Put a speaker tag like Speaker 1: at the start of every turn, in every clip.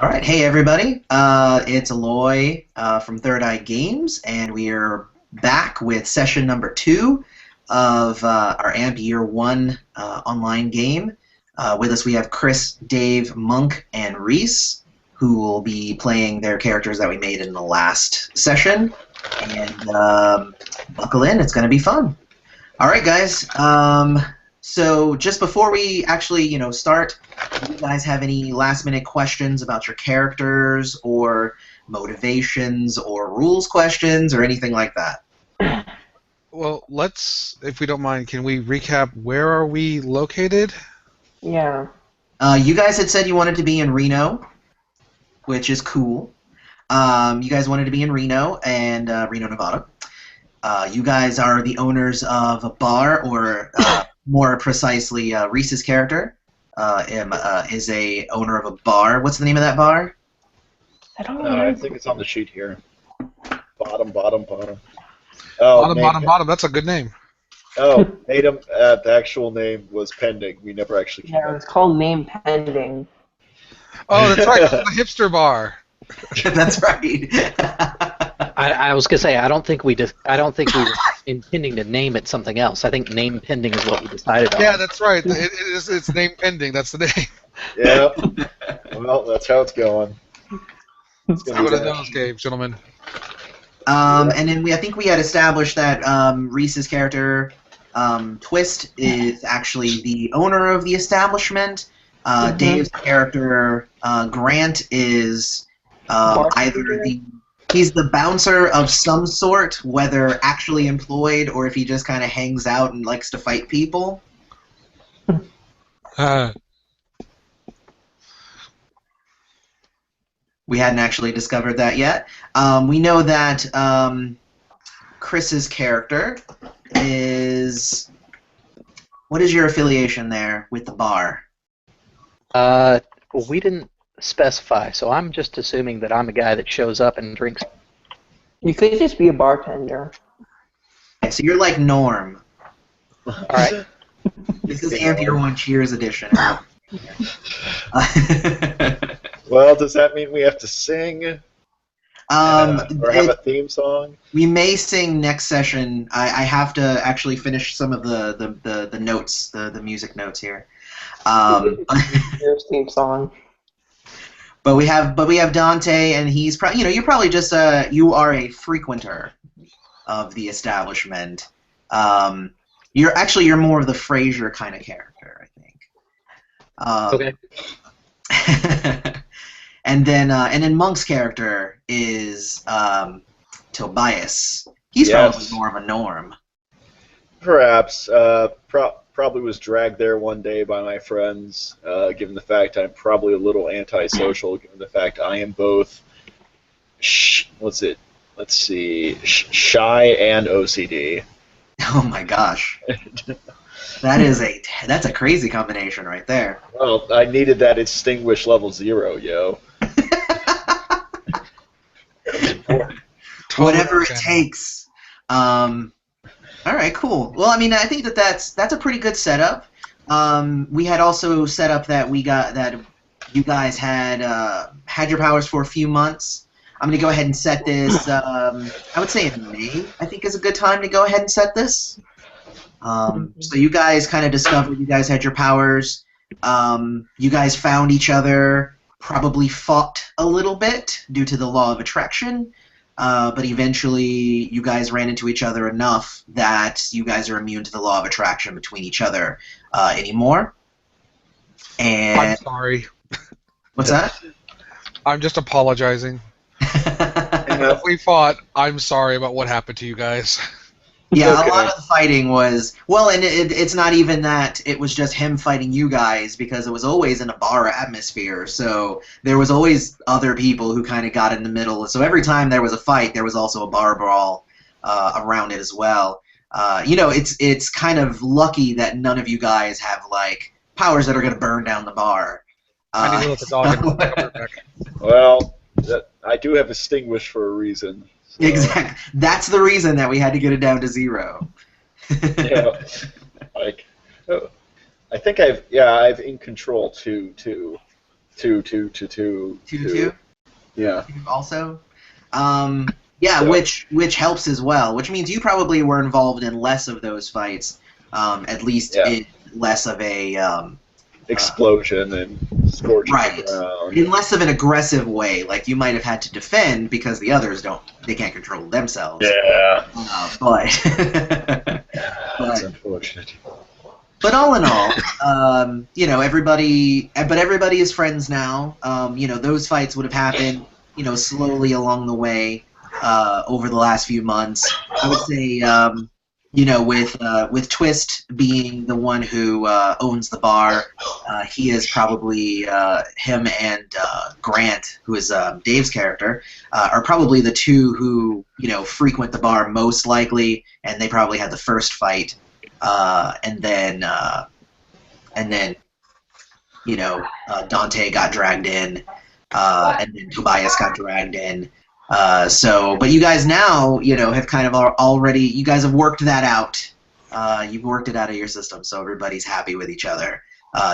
Speaker 1: All right, hey everybody. It's Aloy from Third Eye Games, and we are back with session number 2 of our AMP Year 1 online game. With us we have Chris, Dave, Monk, and Reese, who will be playing their characters that we made in the last session. And buckle in, it's going to be fun. All right, guys. So just before we actually, start, do you guys have any last-minute questions about your characters, or motivations, or rules questions, or anything like that?
Speaker 2: Well, if we don't mind, can we recap where are we located?
Speaker 3: Yeah.
Speaker 1: You guys had said you wanted to be in Reno, which is cool. You guys wanted to be in Reno and Reno, Nevada. You guys are the owners of a bar, or more precisely, Reese's character is a owner of a bar. What's the name of that bar?
Speaker 3: I don't
Speaker 4: I
Speaker 3: remember.
Speaker 4: think it's on the sheet here. Bottom.
Speaker 2: Bottom. That's a good name.
Speaker 4: Natum. The actual name was pending. We never actually came
Speaker 3: Yeah, it's called Name Pending.
Speaker 2: Oh, that's right. The hipster bar.
Speaker 1: That's right.
Speaker 5: I was gonna say I don't think we were intending to name it something else. I think name pending is what we decided on.
Speaker 2: Yeah, that's right. It's name pending. That's the name.
Speaker 4: Yeah. Well, that's how it's going. It's
Speaker 2: See
Speaker 4: gonna
Speaker 2: what
Speaker 4: be
Speaker 2: it
Speaker 4: that.
Speaker 2: knows, Gabe, gentlemen.
Speaker 1: And then I think we had established that Reese's character, Twist, is actually the owner of the establishment. Dave's character, Grant, is either he's the bouncer of some sort, whether actually employed or if he just kind of hangs out and likes to fight people. We hadn't actually discovered that yet. We know that Chris's character is... What is your affiliation there with the bar?
Speaker 5: We didn't specify, so I'm just assuming that I'm a guy that shows up and drinks.
Speaker 3: You could just be a bartender.
Speaker 1: Okay, so you're like Norm.
Speaker 5: All right.
Speaker 1: This is Amp Year 1 Cheers edition.
Speaker 4: Well, does that mean we have to sing? Or have a theme song?
Speaker 1: We may sing next session. I have to actually finish some of the notes, the music notes here.
Speaker 3: Your theme song.
Speaker 1: But we have Dante, and he's probably you're probably just you are a frequenter of the establishment. You're more of the Frasier kind of character, I think.
Speaker 5: Okay.
Speaker 1: And then Monk's character is Tobias. He's probably more of a Norm.
Speaker 4: Perhaps. Probably was dragged there one day by my friends, given the fact I'm probably a little antisocial, given the fact I am both, shy and OCD.
Speaker 1: Oh my gosh. That's a crazy combination right there.
Speaker 4: Well, I needed that extinguish level 0, yo.
Speaker 1: Whatever it takes. All right, cool. Well, I mean, I think that's a pretty good setup. We had also set up that you guys had your powers for a few months. I'm going to go ahead and set this. I would say in May, I think, is a good time to go ahead and set this. So you guys kind of discovered you guys had your powers. You guys found each other, probably fought a little bit due to the law of attraction. But eventually, you guys ran into each other enough that you guys are immune to the law of attraction between each other anymore. And
Speaker 2: I'm sorry.
Speaker 1: What's that?
Speaker 2: I'm just apologizing. If we fought, I'm sorry about what happened to you guys.
Speaker 1: Yeah,
Speaker 4: Okay.
Speaker 1: a lot of the fighting was... Well, and it's not even that it was just him fighting you guys, because it was always in a bar atmosphere, so there was always other people who kind of got in the middle. So every time there was a fight, there was also a bar brawl around it as well. It's kind of lucky that none of you guys have, like, powers that are going to burn down the bar.
Speaker 2: I need to let the dog in. Back.
Speaker 4: Well, I do have extinguish for a reason. So.
Speaker 1: Exactly. That's the reason that we had to get it down to 0.
Speaker 4: Yeah. I think I've in control too. Two.
Speaker 1: 2-2.
Speaker 4: Yeah.
Speaker 1: Also.
Speaker 4: So-
Speaker 1: which helps as well. Which means you probably were involved in less of those fights, at least
Speaker 4: Yeah.
Speaker 1: in less of a
Speaker 4: Explosion and scorching
Speaker 1: right.
Speaker 4: the ground.
Speaker 1: in less of an aggressive way. Like you might have had to defend because the others they can't control themselves.
Speaker 4: Yeah.
Speaker 1: But
Speaker 4: That's unfortunate.
Speaker 1: but all in all, everybody is friends now. Those fights would have happened, slowly along the way over the last few months. I would say, with Twist being the one who owns the bar, he is probably him and Grant, who is Dave's character, are probably the two who frequent the bar most likely, and they probably had the first fight, and then Dante got dragged in, and then Tobias got dragged in. But you guys now, have kind of already, you guys have worked that out. You've worked it out of your system, so everybody's happy with each other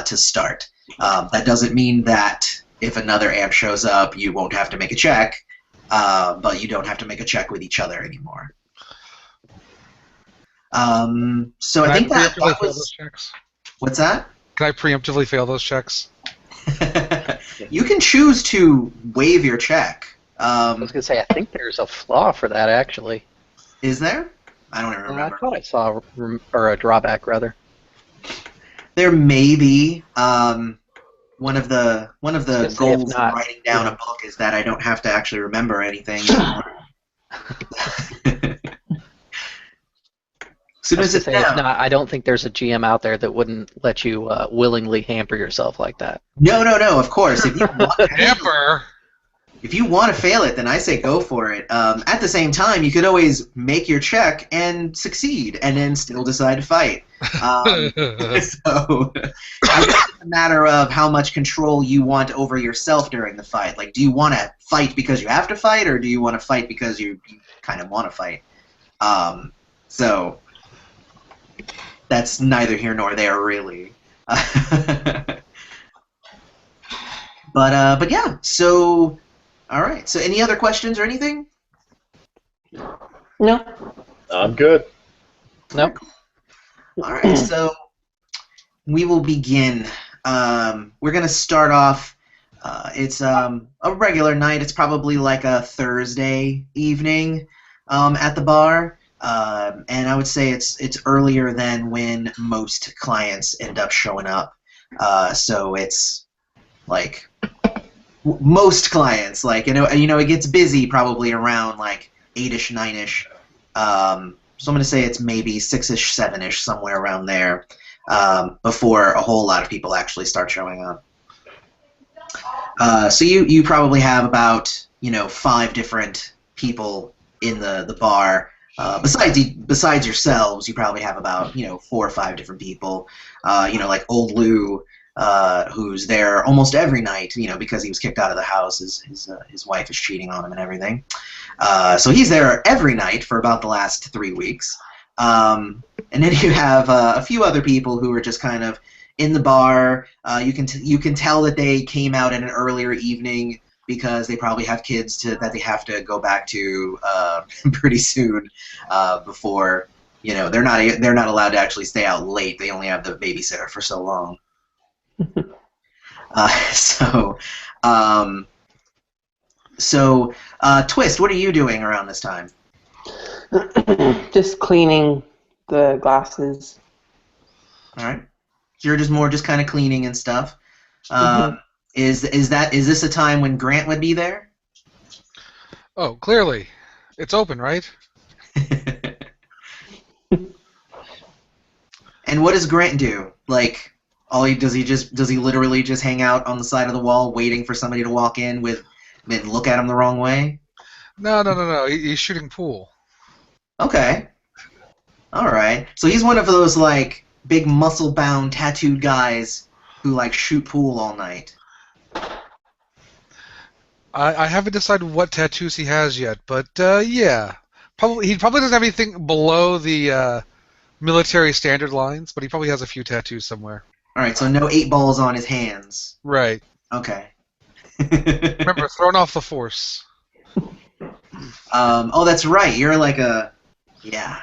Speaker 1: to start. That doesn't mean that if another amp shows up, you won't have to make a check, but you don't have to make a check with each other anymore. So I think that
Speaker 2: preemptively fail
Speaker 1: was...
Speaker 2: those checks?
Speaker 1: What's that?
Speaker 2: Can I preemptively fail those checks?
Speaker 1: You can choose to waive your check.
Speaker 5: I was gonna say, I think there's a flaw for that actually.
Speaker 1: Is there? I don't even
Speaker 5: I
Speaker 1: remember.
Speaker 5: thought I saw a drawback rather.
Speaker 1: There may be. One of the
Speaker 5: If
Speaker 1: goals
Speaker 5: not,
Speaker 1: of writing down a book is that I don't have to actually remember anything anymore. As soon
Speaker 5: I
Speaker 1: as
Speaker 5: was gonna
Speaker 1: it's
Speaker 5: say, if
Speaker 1: down.
Speaker 5: not, I don't think there's a GM out there that wouldn't let you willingly hamper yourself like that.
Speaker 1: No, of course. If you want to
Speaker 2: Hamper!
Speaker 1: If you want to fail it, then I say go for it. At the same time, you could always make your check and succeed, and then still decide to fight. So it's a matter of how much control you want over yourself during the fight. Like, do you want to fight because you have to fight, or do you want to fight because you kind of want to fight? So that's neither here nor there, really. But yeah, so... All right. So, any other questions or anything?
Speaker 3: No.
Speaker 4: I'm good.
Speaker 5: Nope.
Speaker 1: All right. So, we will begin. We're gonna start off. It's a regular night. It's probably like a Thursday evening at the bar, and I would say it's earlier than when most clients end up showing up. So it's like. Most clients, like it gets busy probably around like 8ish, 9ish. So I'm gonna say it's maybe 6ish, 7ish, somewhere around there, before a whole lot of people actually start showing up. So you probably have about 5 different people in the bar. Besides yourselves, you probably have about 4 or 5 different people. Like old Lou. Who's there almost every night, because he was kicked out of the house. His wife is cheating on him and everything. So he's there every night for about the last 3 weeks. And then you have a few other people who are just kind of in the bar. You can tell that they came out at an earlier evening because they probably have kids that they have to go back to pretty soon before they're not allowed to actually stay out late. They only have the babysitter for so long. Twist, what are you doing around this time?
Speaker 3: Just cleaning the glasses.
Speaker 1: All right, so you're just kind of cleaning and stuff. Is this a time when Grant would be there?
Speaker 2: Oh, clearly. It's open, right?
Speaker 1: And what does Grant do? Like, does he literally just hang out on the side of the wall waiting for somebody to walk in and look at him the wrong way?
Speaker 2: No. He's shooting pool.
Speaker 1: Okay. All right. So he's one of those like big muscle-bound tattooed guys who like shoot pool all night.
Speaker 2: I haven't decided what tattoos he has yet, but yeah, he probably doesn't have anything below the military standard lines, but he probably has a few tattoos somewhere.
Speaker 1: All right. So no 8 balls on his hands.
Speaker 2: Right.
Speaker 1: Okay.
Speaker 2: Remember, thrown off the force.
Speaker 1: Oh, that's right. You're like a yeah.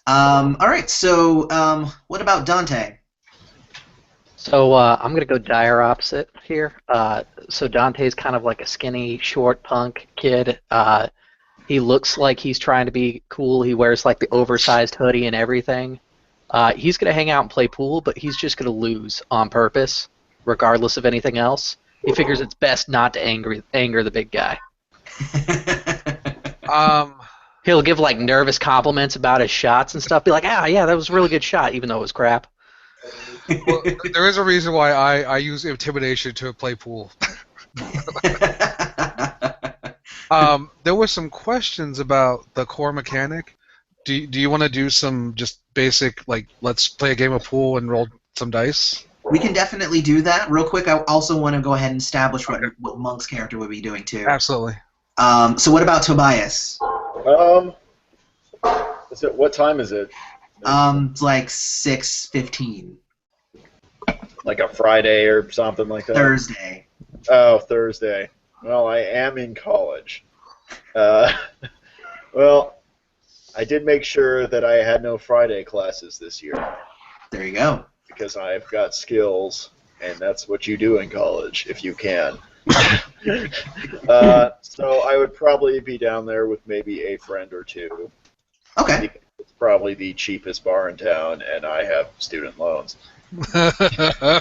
Speaker 1: All right. So, what about Dante?
Speaker 5: So I'm gonna go dire opposite here. So Dante's kind of like a skinny, short punk kid. He looks like he's trying to be cool. He wears like the oversized hoodie and everything. He's gonna hang out and play pool, but he's just gonna lose on purpose, regardless of anything else. He figures it's best not to anger the big guy. He'll give like nervous compliments about his shots and stuff. Be like, yeah, that was a really good shot, even though it was crap.
Speaker 2: Well, there is a reason why I use intimidation to play pool. There were some questions about the core mechanic. Do you want to do some just basic, like, let's play a game of pool and roll some dice?
Speaker 1: We can definitely do that. Real quick, I also want to go ahead and establish what Monk's character would be doing, too.
Speaker 2: Absolutely.
Speaker 1: So what about Tobias?
Speaker 4: What time is it?
Speaker 1: It's like 6:15.
Speaker 4: Like a Friday or something like that?
Speaker 1: Thursday.
Speaker 4: Oh, Thursday. Well, I am in college. Well, I did make sure that I had no Friday classes this year.
Speaker 1: There you go.
Speaker 4: Because I've got skills, and that's what you do in college, if you can. So I would probably be down there with maybe a friend or two.
Speaker 1: Okay.
Speaker 4: It's probably the cheapest bar in town, and I have student loans.
Speaker 1: I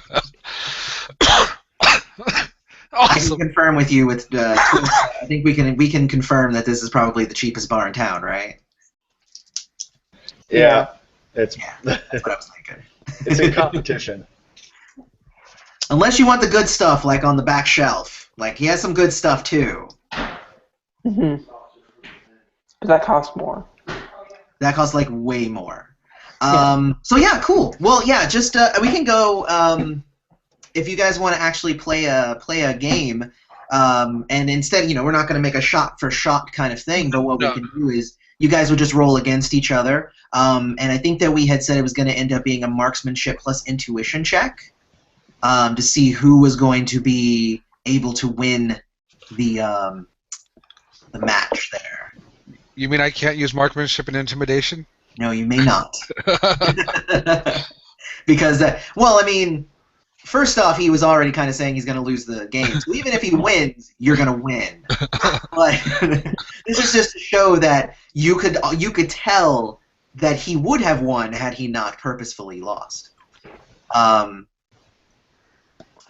Speaker 2: Awesome.
Speaker 1: can confirm with you with Twitter. I think we can confirm that this is probably the cheapest bar in town, right?
Speaker 4: Yeah. It's
Speaker 1: Yeah, that's what I was thinking.
Speaker 4: it's in competition.
Speaker 1: Unless you want the good stuff, like on the back shelf. Like, he has some good stuff, too.
Speaker 3: Mm-hmm. But that costs more.
Speaker 1: That costs, like, way more. So, yeah, cool. Well, yeah, just, we can go, if you guys want to actually play a game, and instead, we're not going to make a shot-for-shot kind of thing, but what we can do is you guys would just roll against each other, and I think that we had said it was going to end up being a marksmanship plus intuition check. To see who was going to be able to win the match there.
Speaker 2: You mean I can't use marksmanship and intimidation?
Speaker 1: No, you may not. Because, well, I mean, first off, he was already kind of saying he's going to lose the game. So even if he wins, you're going to win. But this is just to show that you could tell that he would have won had he not purposefully lost.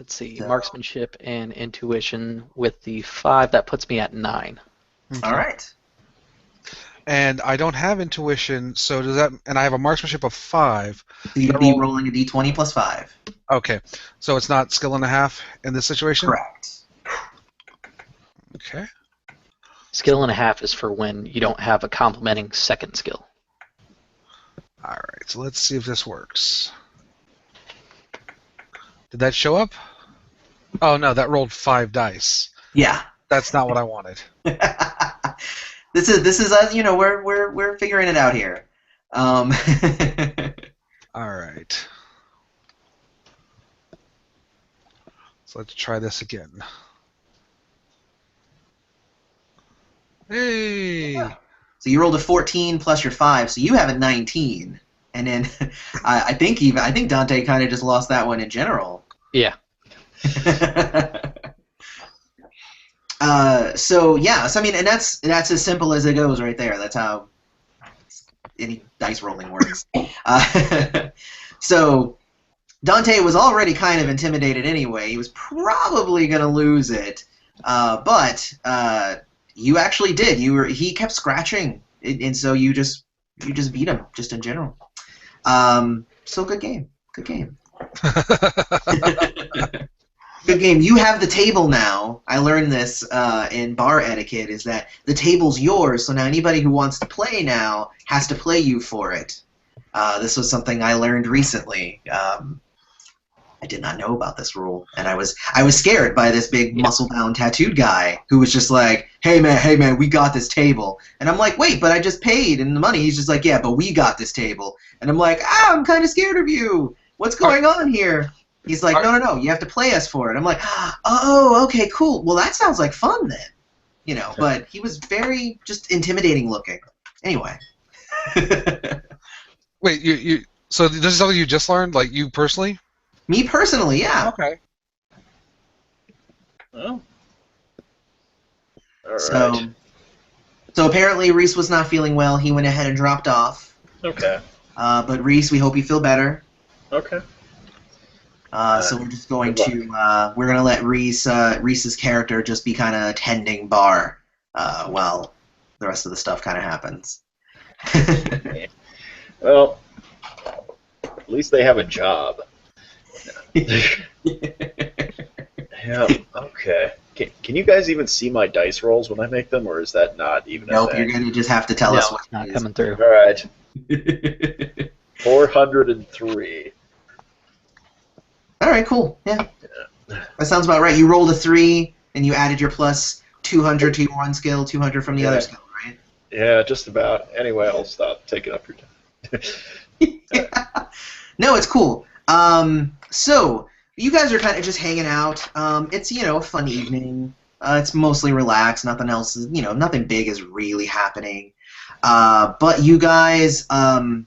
Speaker 5: Let's see, marksmanship and intuition with the 5. That puts me at 9.
Speaker 2: Okay.
Speaker 1: All right.
Speaker 2: And I don't have intuition, so does that? And I have a marksmanship of 5.
Speaker 1: So you'd be rolling a d20 plus 5.
Speaker 2: Okay, so it's not skill and a half in this situation.
Speaker 1: Correct.
Speaker 2: Okay.
Speaker 5: Skill and a half is for when you don't have a complementing second skill.
Speaker 2: All right, so let's see if this works. Did that show up? Oh no, that rolled 5 dice.
Speaker 1: Yeah.
Speaker 2: That's not what I wanted.
Speaker 1: This is us. We're figuring it out here.
Speaker 2: All right. So let's try this again. Hey.
Speaker 1: So you rolled a 14 plus your 5, so you have a 19. And then I think Dante kind of just lost that one in general.
Speaker 5: Yeah.
Speaker 1: So I mean, and that's as simple as it goes right there. That's how any dice rolling works. So Dante was already kind of intimidated anyway. He was probably gonna lose it, but you actually did. He kept scratching, and so you just beat him just in general. So good game. Good game. Good game. You have the table now. I learned this in bar etiquette, is that the table's yours, so now anybody who wants to play now has to play you for it. This was something I learned recently. I did not know about this rule, and I was scared by this big muscle-bound tattooed guy who was just like, hey man, we got this table. And I'm like, wait, but I just paid and the money. He's just like, yeah, but we got this table. And I'm like, I'm kind of scared of you. What's going on here? He's like, no, you have to play us for it. I'm like, oh, okay, cool. Well, that sounds like fun then. You know, but he was very just intimidating looking. Anyway.
Speaker 2: Wait, so this is something you just learned, like you personally?
Speaker 1: Me personally, yeah.
Speaker 2: Okay.
Speaker 4: Well, all right.
Speaker 1: So apparently Reese was not feeling well. He went ahead and dropped off.
Speaker 4: Okay.
Speaker 1: But Reese, we hope you feel better.
Speaker 4: Okay.
Speaker 1: So we're just going to we're gonna let Reese's character just be kind of tending bar while the rest of the stuff kind of happens.
Speaker 4: Well, at least they have a job. Yeah. Okay. Can you guys even see my dice rolls when I make them, or is that not even?
Speaker 1: Nope,
Speaker 4: a
Speaker 1: you're
Speaker 4: thing?
Speaker 1: gonna just have to tell us what
Speaker 5: not
Speaker 1: it is.
Speaker 5: coming through.
Speaker 4: All right. 403.
Speaker 1: All right, cool. Yeah, that sounds about right. You rolled a 3, and you added your plus 200 to your one skill, 200 from the other skill, right?
Speaker 4: Yeah, just about. Anyway, I'll stop taking up your time.
Speaker 1: Yeah. No, it's cool. So you guys are kind of just hanging out. It's a fun evening. It's mostly relaxed. Nothing else is nothing big is really happening. But you guys, all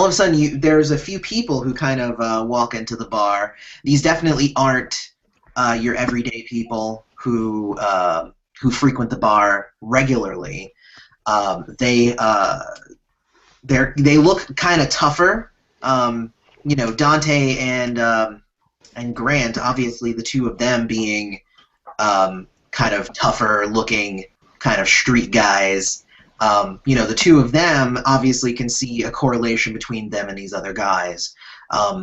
Speaker 1: of a sudden, there's a few people who kind of walk into the bar. These definitely aren't your everyday people who frequent the bar regularly. They look kind of tougher. Dante and Grant, obviously the two of them being kind of tougher looking, kind of street guys. The two of them obviously can see a correlation between them and these other guys.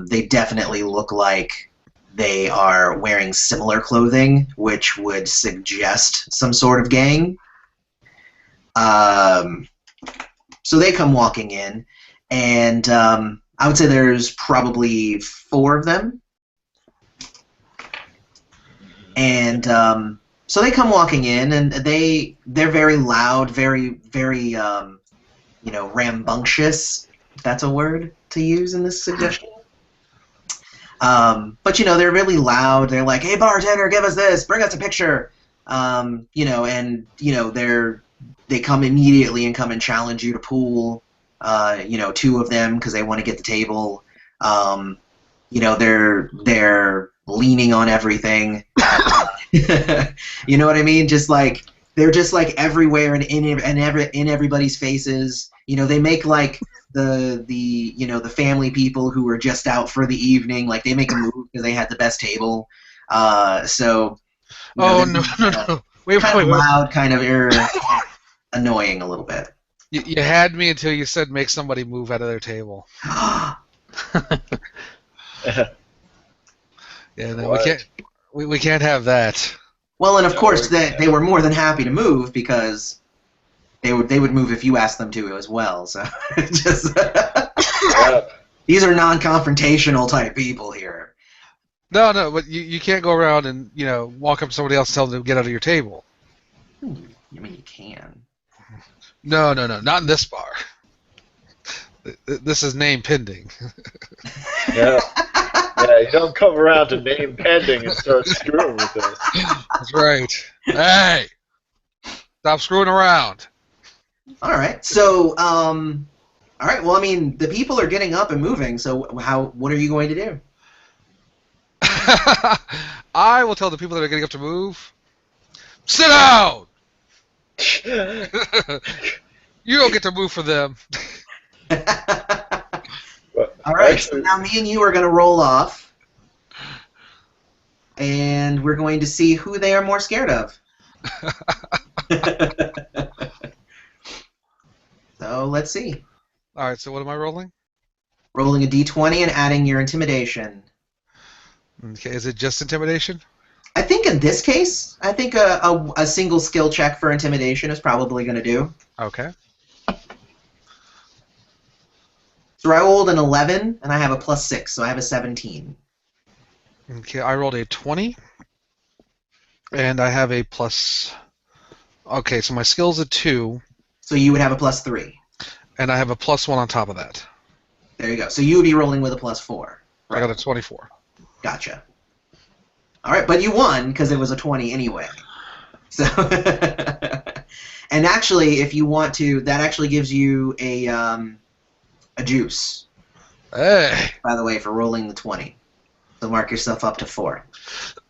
Speaker 1: They definitely look like they are wearing similar clothing, which would suggest some sort of gang. So they come walking in, and I would say there's probably 4 of them. And so they come walking in, and they're very loud, very, very, rambunctious, if that's a word to use in this suggestion. But, they're really loud. They're like, hey, bartender, give us this. Bring us a picture. They come immediately and come and challenge you to pool. 2 of them because they want to get the table. They're leaning on everything. You know what I mean? Just like they're just like everywhere and in everybody's faces. They make like the family people who were just out for the evening, like they make a move because they had the best table. No. Wait, loud, kind of annoying a little bit.
Speaker 2: You had me until you said make somebody move out of their table. Yeah, no, we can't have that.
Speaker 1: Well, and of course they were more than happy to move because they would move if you asked them to as well. So just these are non-confrontational type people here.
Speaker 2: No, but you can't go around and walk up to somebody else and tell them to get out of your table.
Speaker 1: You mean you can?
Speaker 2: No, not in this bar. This is name pending.
Speaker 4: Yeah, you don't come around to name pending and start screwing with us.
Speaker 2: That's right. Hey, stop screwing around.
Speaker 1: All right. So, all right. Well, I mean, the people are getting up and moving. So, what are you going to do?
Speaker 2: I will tell the people that are getting up to move. Sit down. You don't get to move for them.
Speaker 1: All right, so now me and you are going to roll off, and we're going to see who they are more scared of. So let's see.
Speaker 2: All right, so what am I rolling?
Speaker 1: Rolling a d20 and adding your intimidation.
Speaker 2: Okay, is it just intimidation?
Speaker 1: I think in this case, a single skill check for intimidation is probably going to do.
Speaker 2: Okay.
Speaker 1: So I rolled an 11, and I have a +6, so I have a 17.
Speaker 2: Okay, I rolled a 20, and I have a plus... Okay, so my skill's a 2.
Speaker 1: So you would have a +3.
Speaker 2: And I have a +1 on top of that.
Speaker 1: There you go. So you would be rolling with a +4.
Speaker 2: I got a 24.
Speaker 1: Gotcha. All right, but you won because it was a 20 anyway. So, and actually, if you want to, that actually gives you a juice.
Speaker 2: Hey.
Speaker 1: By the way, for rolling the 20. So mark yourself up to 4.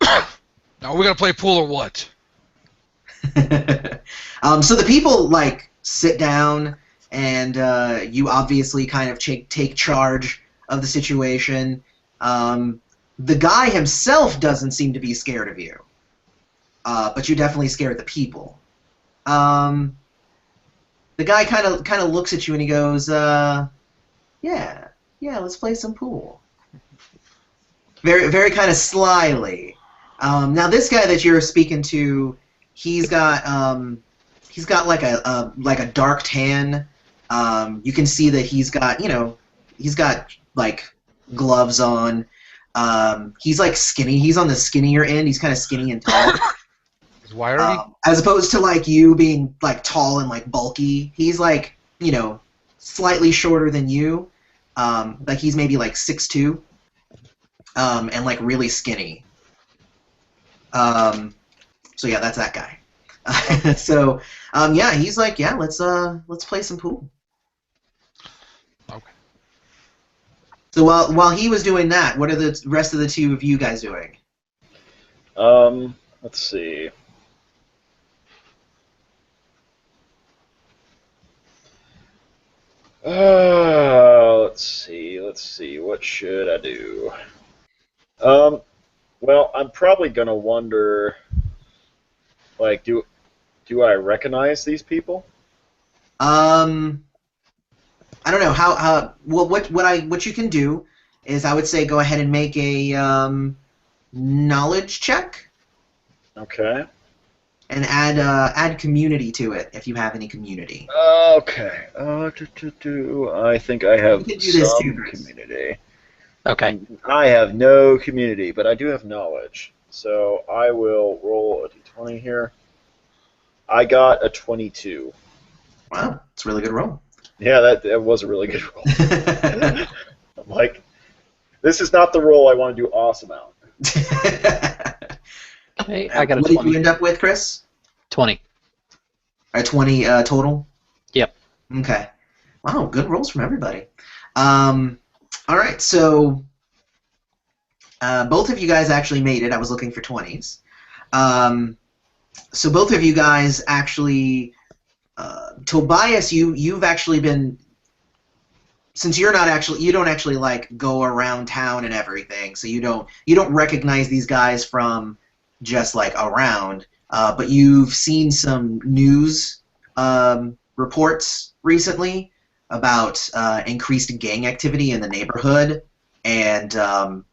Speaker 2: Now we're gonna play pool or what?
Speaker 1: So the people like sit down, and you obviously kind of take charge of the situation. The guy himself doesn't seem to be scared of you, but you definitely scared the people. The guy kind of looks at you and he goes, "Yeah, let's play some pool." Very, very kind of slyly. Now this guy that you're speaking to, he's got like a dark tan. You can see that he's got like gloves on. He's like skinny. He's on the skinnier end. He's kind of skinny and tall.
Speaker 2: Is wiry?
Speaker 1: As opposed to like you being like tall and like bulky. He's like slightly shorter than you. Like he's maybe like 6'2", and like really skinny. So yeah, that's that guy. So yeah, he's like, yeah, let's play some pool.
Speaker 2: Okay.
Speaker 1: So while he was doing that, what are the rest of the two of you guys doing?
Speaker 4: Let's see. Let's see. What should I do? Well, I'm probably gonna wonder, like, do I recognize these people?
Speaker 1: I don't know how. Well, what you can do is I would say go ahead and make a knowledge check.
Speaker 4: Okay.
Speaker 1: And add community to it if you have any community.
Speaker 4: Okay. I think I have
Speaker 1: You can do this
Speaker 4: some
Speaker 1: too, Chris.
Speaker 4: community.
Speaker 5: Okay.
Speaker 4: I have no community, but I do have knowledge. So I will roll a d20 here. I got a 22.
Speaker 1: Wow, it's a really good roll.
Speaker 4: Yeah, that was a really good roll. I'm like, this is not the roll I want to do awesome out.
Speaker 5: Okay, I got a
Speaker 1: What did
Speaker 5: 20.
Speaker 1: you end up with, Chris?
Speaker 5: 20.
Speaker 1: A 20 total?
Speaker 5: Yep.
Speaker 1: Okay. Wow, good rolls from everybody. All right, so both of you guys actually made it. I was looking for 20s. So both of you guys actually, Tobias, you've actually been, since you don't actually like go around town and everything, so you don't recognize these guys from just like around, but you've seen some news reports recently about increased gang activity in the neighborhood, and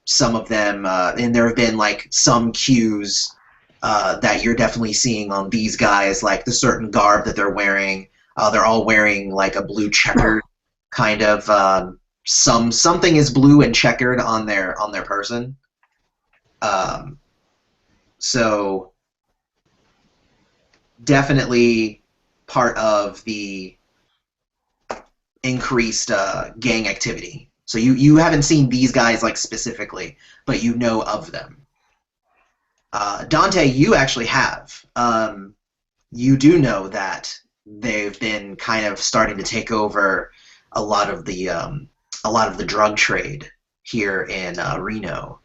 Speaker 1: some of them, and there have been like some cues that you're definitely seeing on these guys, like the certain garb that they're wearing. They're all wearing like a blue checkered kind of something is blue and checkered on their person. So definitely part of the increased gang activity. So you haven't seen these guys like specifically, but you know of them. Dante, you actually have. You do know that they've been kind of starting to take over a lot of the drug trade here in Reno.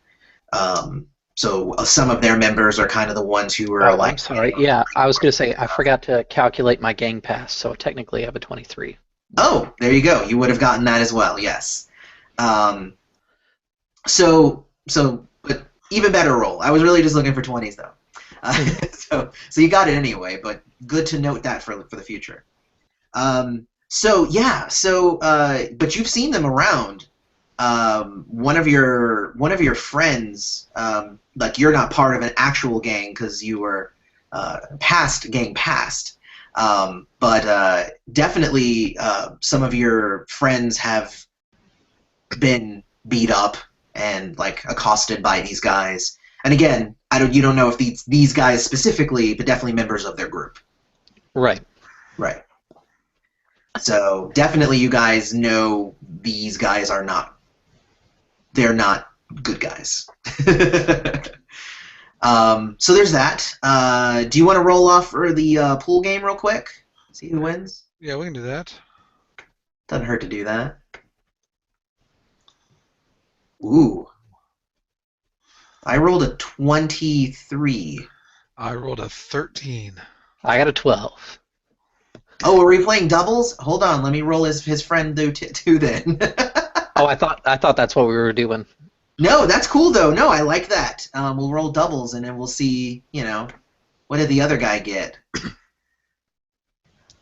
Speaker 1: So some of their members are kind of the ones who are like.
Speaker 5: I'm sorry. Yeah, I was going to say I forgot to calculate my gang pass, so technically I have a 23.
Speaker 1: Oh, there you go. You would have gotten that as well. Yes. But even better roll. I was really just looking for 20s though. So you got it anyway. But good to note that for the future. But you've seen them around. One of your friends, like you're not part of an actual gang because you were gang past, but definitely some of your friends have been beat up and like accosted by these guys. And again, you don't know if these guys specifically, but definitely members of their group.
Speaker 5: Right.
Speaker 1: Right. So definitely you guys know these guys are not. They're not good guys. So there's that. Do you want to roll off for the pool game real quick? See who wins?
Speaker 2: Yeah, we can do that.
Speaker 1: Doesn't hurt to do that. Ooh. I rolled a 23.
Speaker 2: I rolled a 13.
Speaker 5: I got a 12.
Speaker 1: Oh, are we playing doubles? Hold on, let me roll his friend too then.
Speaker 5: Oh, I thought that's what we were doing.
Speaker 1: No, that's cool though. No, I like that. We'll roll doubles and then we'll see, what did the other guy get?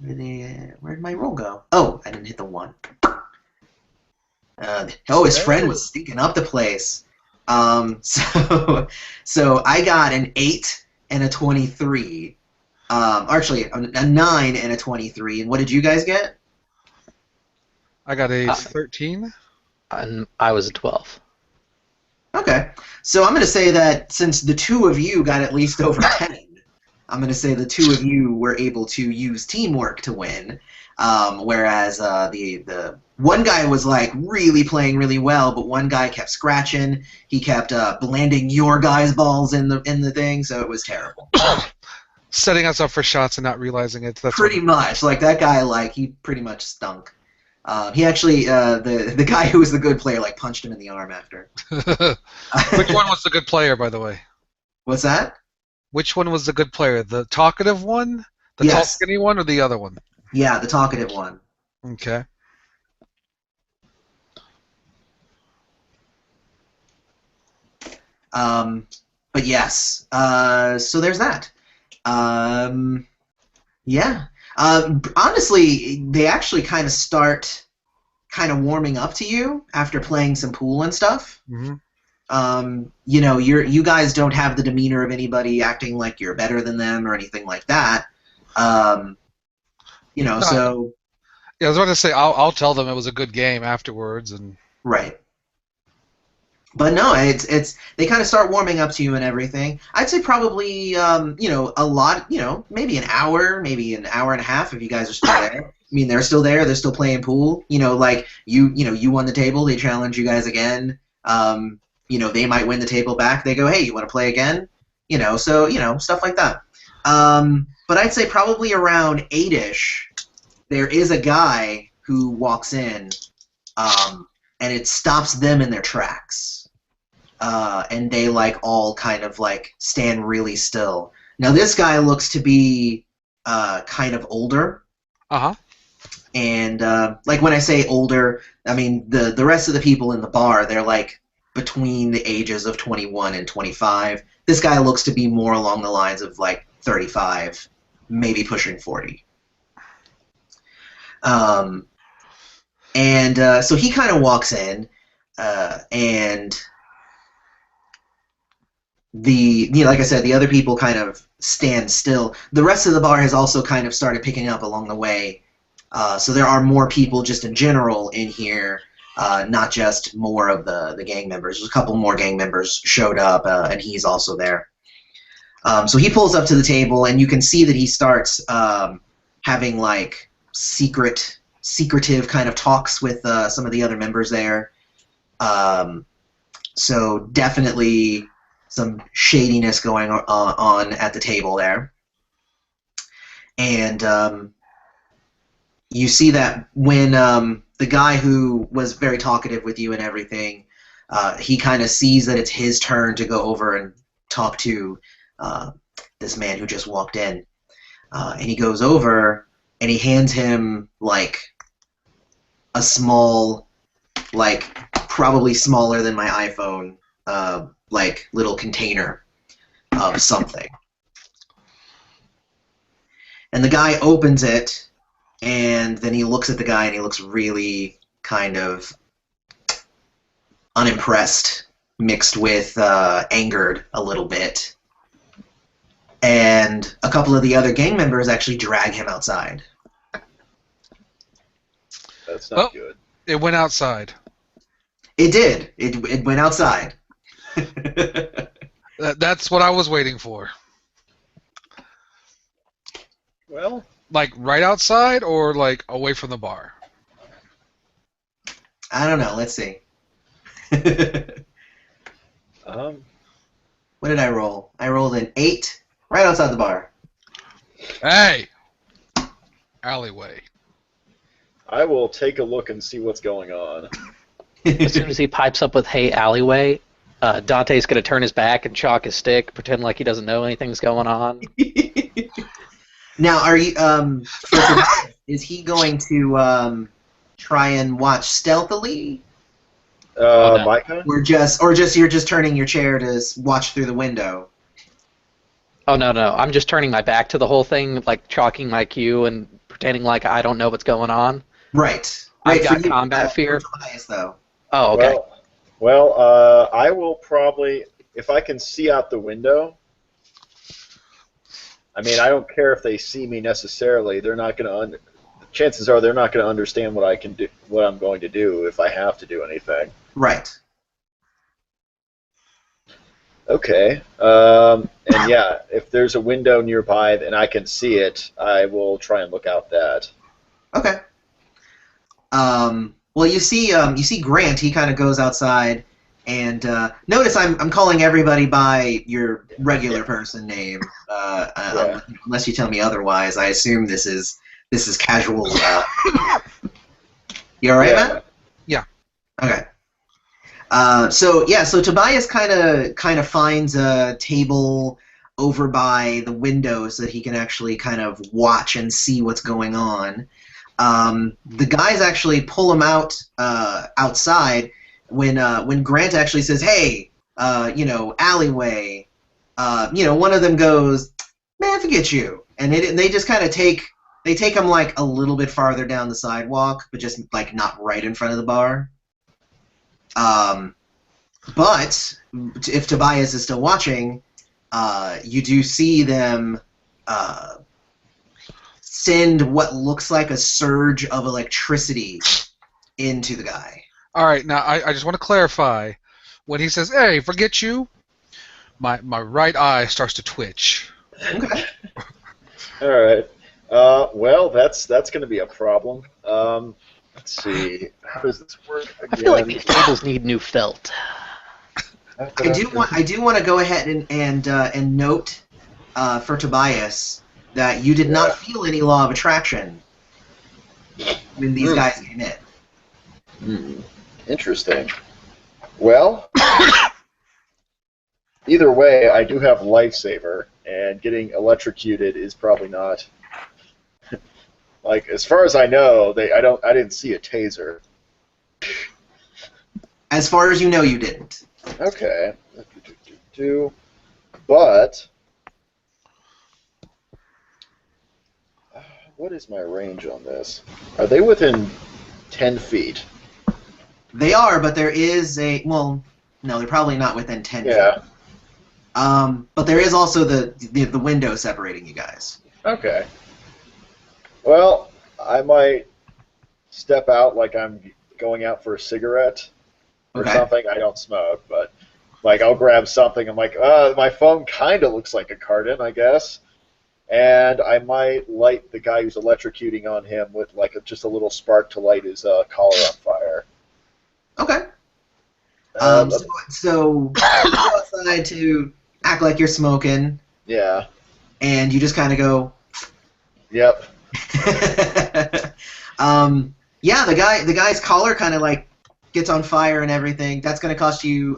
Speaker 1: Where'd my roll go? Oh, I didn't hit the 1. His friend was stinking up the place. So I got an 8 and a 23. Actually, a 9 and a 23. And what did you guys get?
Speaker 2: I got a 13.
Speaker 5: And I was a 12.
Speaker 1: Okay. So I'm going to say that since the two of you got at least over 10, I'm going to say the two of you were able to use teamwork to win. Whereas the one guy was like really playing really well, but one guy kept scratching. He kept landing your guys' balls in the thing, so it was terrible.
Speaker 2: Setting us up for shots and not realizing it. That's
Speaker 1: pretty much. Like that guy, he pretty much stunk. He actually, the guy who was the good player, punched him in the arm after.
Speaker 2: Which one was the good player, by the way?
Speaker 1: What's that?
Speaker 2: Which one was the good player? The talkative one? The tall, skinny one, or the other one?
Speaker 1: Yeah, the talkative one.
Speaker 2: Okay.
Speaker 1: But yes. So there's that. Yeah. Honestly, they actually kind of start warming up to you after playing some pool and stuff.
Speaker 2: Mm-hmm.
Speaker 1: You guys don't have the demeanor of anybody acting like you're better than them or anything like that. So.
Speaker 2: Yeah, I was about to say I'll tell them it was a good game afterwards, and.
Speaker 1: Right. But no, it's they kind of start warming up to you and everything. I'd say probably a lot, maybe an hour and a half if you guys are still there. I mean, they're still there. They're still playing pool. You won the table. They challenge you guys again. They might win the table back. They go, hey, you want to play again? So stuff like that. But I'd say probably around 8-ish, there is a guy who walks in, and it stops them in their tracks. And they all kind of stand really still. Now this guy looks to be kind of older.
Speaker 2: Uh-huh.
Speaker 1: And when I say older, I mean the rest of the people in the bar, they're between the ages of 21 and 25. This guy looks to be more along the lines of 35, maybe pushing 40. So he kind of walks in, and like I said, the other people kind of stand still. The rest of the bar has also kind of started picking up along the way. So there are more people just in general in here, not just more of the gang members. There's a couple more gang members showed up, and he's also there. So he pulls up to the table, and you can see that he starts having secretive kind of talks with some of the other members there. So definitely some shadiness going on at the table there. And you see that when the guy who was very talkative with you and everything, he kind of sees that it's his turn to go over and talk to this man who just walked in. And he goes over and he hands him a small, probably smaller than my iPhone, little container of something. And the guy opens it, and then he looks at the guy, and he looks really kind of unimpressed, mixed with angered a little bit. And a couple of the other gang members actually drag him outside.
Speaker 4: That's not good.
Speaker 2: It went outside.
Speaker 1: It did. It went outside.
Speaker 2: That's what I was waiting for.
Speaker 4: Well,
Speaker 2: right outside or away from the bar?
Speaker 1: I don't know. Let's see. What did I roll? I rolled an 8 right outside the bar.
Speaker 2: Hey! Alleyway.
Speaker 4: I will take a look and see what's going on.
Speaker 5: As soon as he pipes up with "Hey, alleyway," Dante's gonna turn his back and chalk his stick, pretend like he doesn't know anything's going on.
Speaker 1: Now, are you is he going to try and watch stealthily,
Speaker 5: Oh, no.
Speaker 4: Micah?
Speaker 1: or just you're just turning your chair to watch through the window?
Speaker 5: Oh no, I'm just turning my back to the whole thing, like chalking my cue and pretending like I don't know what's going on.
Speaker 1: Right.
Speaker 5: I've
Speaker 1: Right,
Speaker 5: got
Speaker 1: for you,
Speaker 5: combat fear.
Speaker 1: for Tobias, though.
Speaker 5: Oh, okay.
Speaker 4: Well, I will probably, if I can see out the window. I mean, I don't care if they see me necessarily. They're not going to. Chances are they're not going to understand what I can do, what I'm going to do if I have to do anything.
Speaker 1: Right.
Speaker 4: Okay. And yeah, if there's a window nearby and I can see it, I will try and look out that.
Speaker 1: Okay. Well, you see Grant. He kind of goes outside, and notice I'm calling everybody by your regular person name, unless you tell me otherwise. I assume this is casual. You all right, Matt?
Speaker 2: Yeah.
Speaker 1: Okay. So Tobias kind of finds a table over by the window so that he can actually kind of watch and see what's going on. The guys actually pull him out outside when Grant actually says, "Hey, alleyway." One of them goes, "Man, forget you," and they just kind of take him like a little bit farther down the sidewalk, but just like not right in front of the bar. But if Tobias is still watching, you do see them send what looks like a surge of electricity into the guy.
Speaker 2: All right, now I just want to clarify. When he says, "Hey, forget you," my right eye starts to twitch.
Speaker 1: Okay.
Speaker 4: All right. Well, that's going to be a problem. Let's see. How does this work again?
Speaker 5: I feel like these tables need new felt.
Speaker 1: I do want to go ahead and note for Tobias that you did not feel any law of attraction when these guys came in.
Speaker 4: Interesting. Well, either way, I do have Lifesaver, and getting electrocuted is probably not. Like, as far as I know, I didn't see a taser.
Speaker 1: As far as you know, you didn't.
Speaker 4: Okay. But what is my range on this? Are they within 10 feet?
Speaker 1: They are, but there is no, they're probably not within 10
Speaker 4: Yeah.
Speaker 1: feet. But there is also the window separating you guys.
Speaker 4: Okay. Well, I might step out like I'm going out for a cigarette or something. I don't smoke, but like I'll grab something. I'm like, my phone kind of looks like a carton, I guess. And I might light the guy who's electrocuting on him with like just a little spark to light his collar on fire.
Speaker 1: Okay. So you go outside to act like you're smoking.
Speaker 4: Yeah.
Speaker 1: And you just kind of go.
Speaker 4: Yep.
Speaker 1: Yeah, the guy's collar kind of like gets on fire and everything. That's going to cost you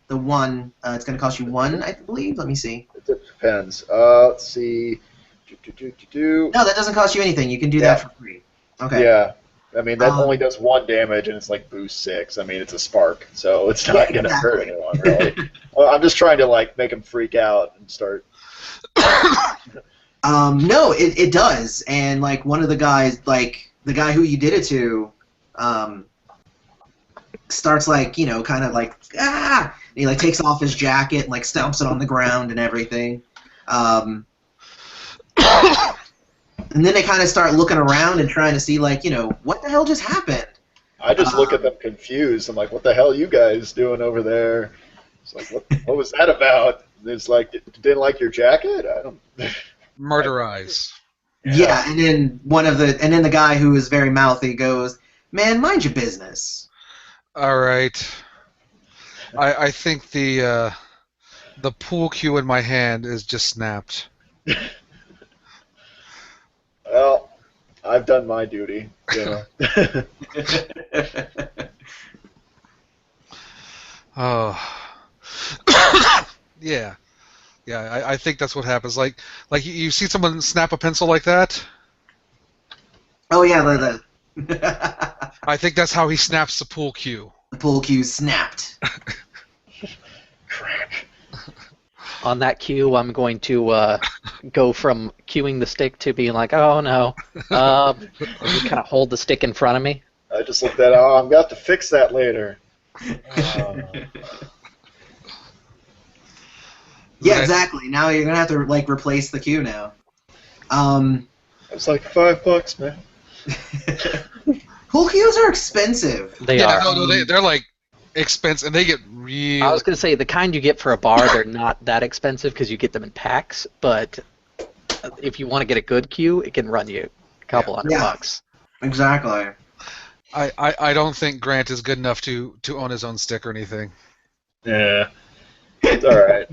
Speaker 1: the one. It's going to cost you 1, I believe. Let me see.
Speaker 4: It depends. Let's see.
Speaker 1: No, that doesn't cost you anything. You can do that for free. Okay.
Speaker 4: Yeah. I mean, that only does 1 damage, and it's like boost 6. I mean, it's a spark, so it's not going to hurt anyone, really. Well, I'm just trying to, like, make them freak out and start...
Speaker 1: No, it does. And, like, one of the guys, like, the guy who you did it to, starts, like, kind of like, ah! And he, like, takes off his jacket and, like, stomps it on the ground and everything. And then they kind of start looking around and trying to see, like, what the hell just happened?
Speaker 4: I just look at them confused. I'm like, what the hell are you guys doing over there? It's like, what was that about? And it's like, didn't like your jacket? I don't...
Speaker 2: Murder eyes.
Speaker 1: Yeah, and then the guy who is very mouthy goes, "Man, mind your business."
Speaker 2: All right. I think the pool cue in my hand is just snapped.
Speaker 4: Well, I've done my duty. You know.
Speaker 2: Oh. Yeah. Yeah, I think that's what happens. Like you see someone snap a pencil like that?
Speaker 1: Oh yeah, the
Speaker 2: I think that's how he snaps the pool cue.
Speaker 1: pool cue snapped.
Speaker 4: Crack.
Speaker 5: On that cue, I'm going to go from cueing the stick to being like, oh no. Just kind of hold the stick in front of me.
Speaker 4: I just looked at. Oh, I'm gonna have to fix that later.
Speaker 1: Yeah, exactly. Now you're gonna have to like replace the cue now.
Speaker 4: It's like $5, man.
Speaker 1: Pool cues are expensive.
Speaker 5: They are.
Speaker 2: No, they're like expensive, and they get real.
Speaker 5: I was going to say, the kind you get for a bar, they're not that expensive because you get them in packs, but if you want to get a good cue, it can run you a couple $100.
Speaker 1: Exactly.
Speaker 2: I don't think Grant is good enough to own his own stick or anything.
Speaker 4: Yeah, it's all right.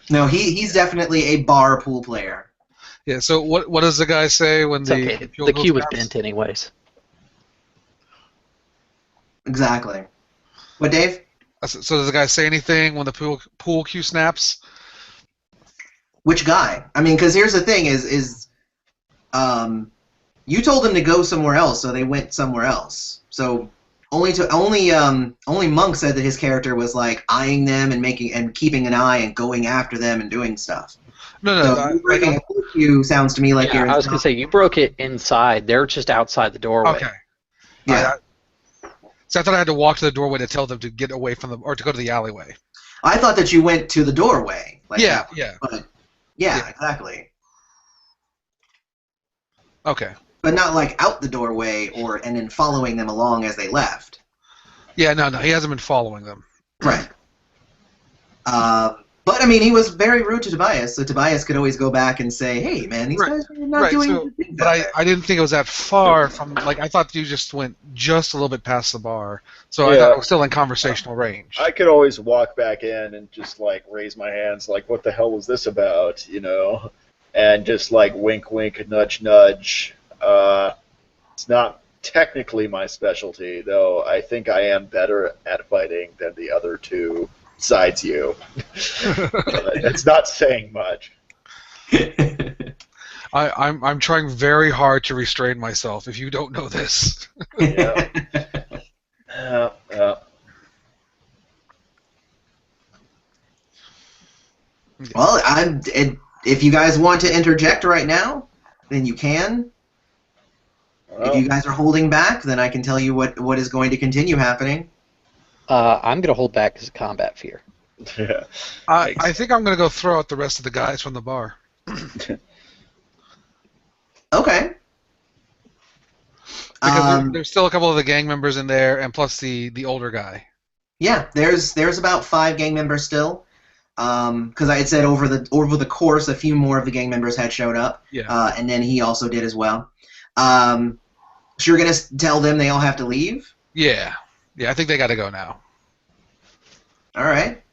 Speaker 1: No, he's definitely a bar pool player.
Speaker 2: Yeah. So what does the guy say when
Speaker 5: It's okay. The cue was bent anyways.
Speaker 1: Exactly. What, Dave?
Speaker 2: So does the guy say anything when the pool cue snaps?
Speaker 1: Which guy? I mean, because here's the thing: is you told them to go somewhere else, so they went somewhere else. So only Monk said that his character was like eyeing them and keeping an eye and going after them and doing stuff.
Speaker 2: No.
Speaker 1: So breaking a pool cue sounds to me like you're.
Speaker 5: I was going to say, you broke it inside. They're just outside the doorway.
Speaker 2: Okay.
Speaker 1: Yeah.
Speaker 2: So I thought I had to walk to the doorway to tell them to get away from them or to go to the alleyway.
Speaker 1: I thought that you went to the doorway. Like
Speaker 2: Yeah.
Speaker 1: But yeah, exactly.
Speaker 2: Okay.
Speaker 1: But not like out the doorway and then following them along as they left.
Speaker 2: Yeah, no, he hasn't been following them.
Speaker 1: Right. But I mean, he was very rude to Tobias, so Tobias could always go back and say, "Hey, man, these guys are not doing good things."
Speaker 2: But I didn't think it was that far from. Like I thought you just went just a little bit past the bar, so I thought it was still in conversational range.
Speaker 4: I could always walk back in and just like raise my hands, like, "What the hell was this about?" You know, and just like wink, wink, nudge, nudge. It's not technically my specialty, though. I think I am better at fighting than the other two. Besides you. It's not saying much.
Speaker 2: I'm trying very hard to restrain myself, if you don't know this.
Speaker 4: Yeah.
Speaker 1: Well, if you guys want to interject right now, then you can. If you guys are holding back, then I can tell you what is going to continue happening.
Speaker 5: I'm going to hold back as a combat fear.
Speaker 4: Yeah.
Speaker 2: I think I'm going to go throw out the rest of the guys from the bar.
Speaker 1: Okay.
Speaker 2: Because there's still a couple of the gang members in there, and plus the older guy.
Speaker 1: Yeah, there's about 5 gang members still. Because I had said over the course, a few more of the gang members had showed up.
Speaker 2: Yeah.
Speaker 1: And then he also did as well. So you're gonna tell them they all have to leave?
Speaker 2: Yeah. Yeah, I think they got to go now.
Speaker 1: All right.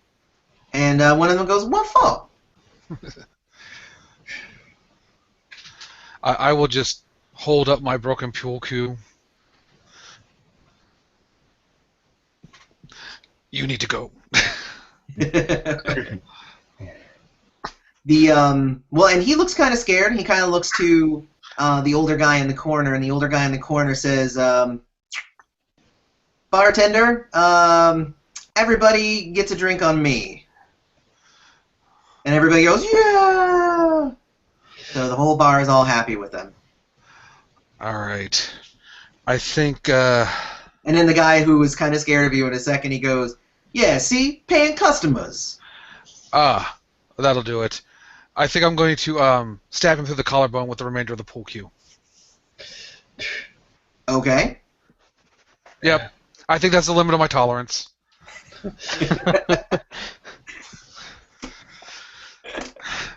Speaker 1: And one of them goes, "What for?"
Speaker 2: I will just hold up my broken pool cue. You need to go.
Speaker 1: Well, and he looks kind of scared. He kind of looks to the older guy in the corner, and the older guy in the corner says, "Bartender, everybody gets a drink on me." And everybody goes, "Yeah!" So the whole bar is all happy with them.
Speaker 2: All right. I think...
Speaker 1: And then the guy who was kind of scared of you in a second, he goes, "Yeah, see? Paying customers."
Speaker 2: That'll do it. I think I'm going to stab him through the collarbone with the remainder of the pool cue.
Speaker 1: Okay.
Speaker 2: Yep. I think that's the limit of my tolerance.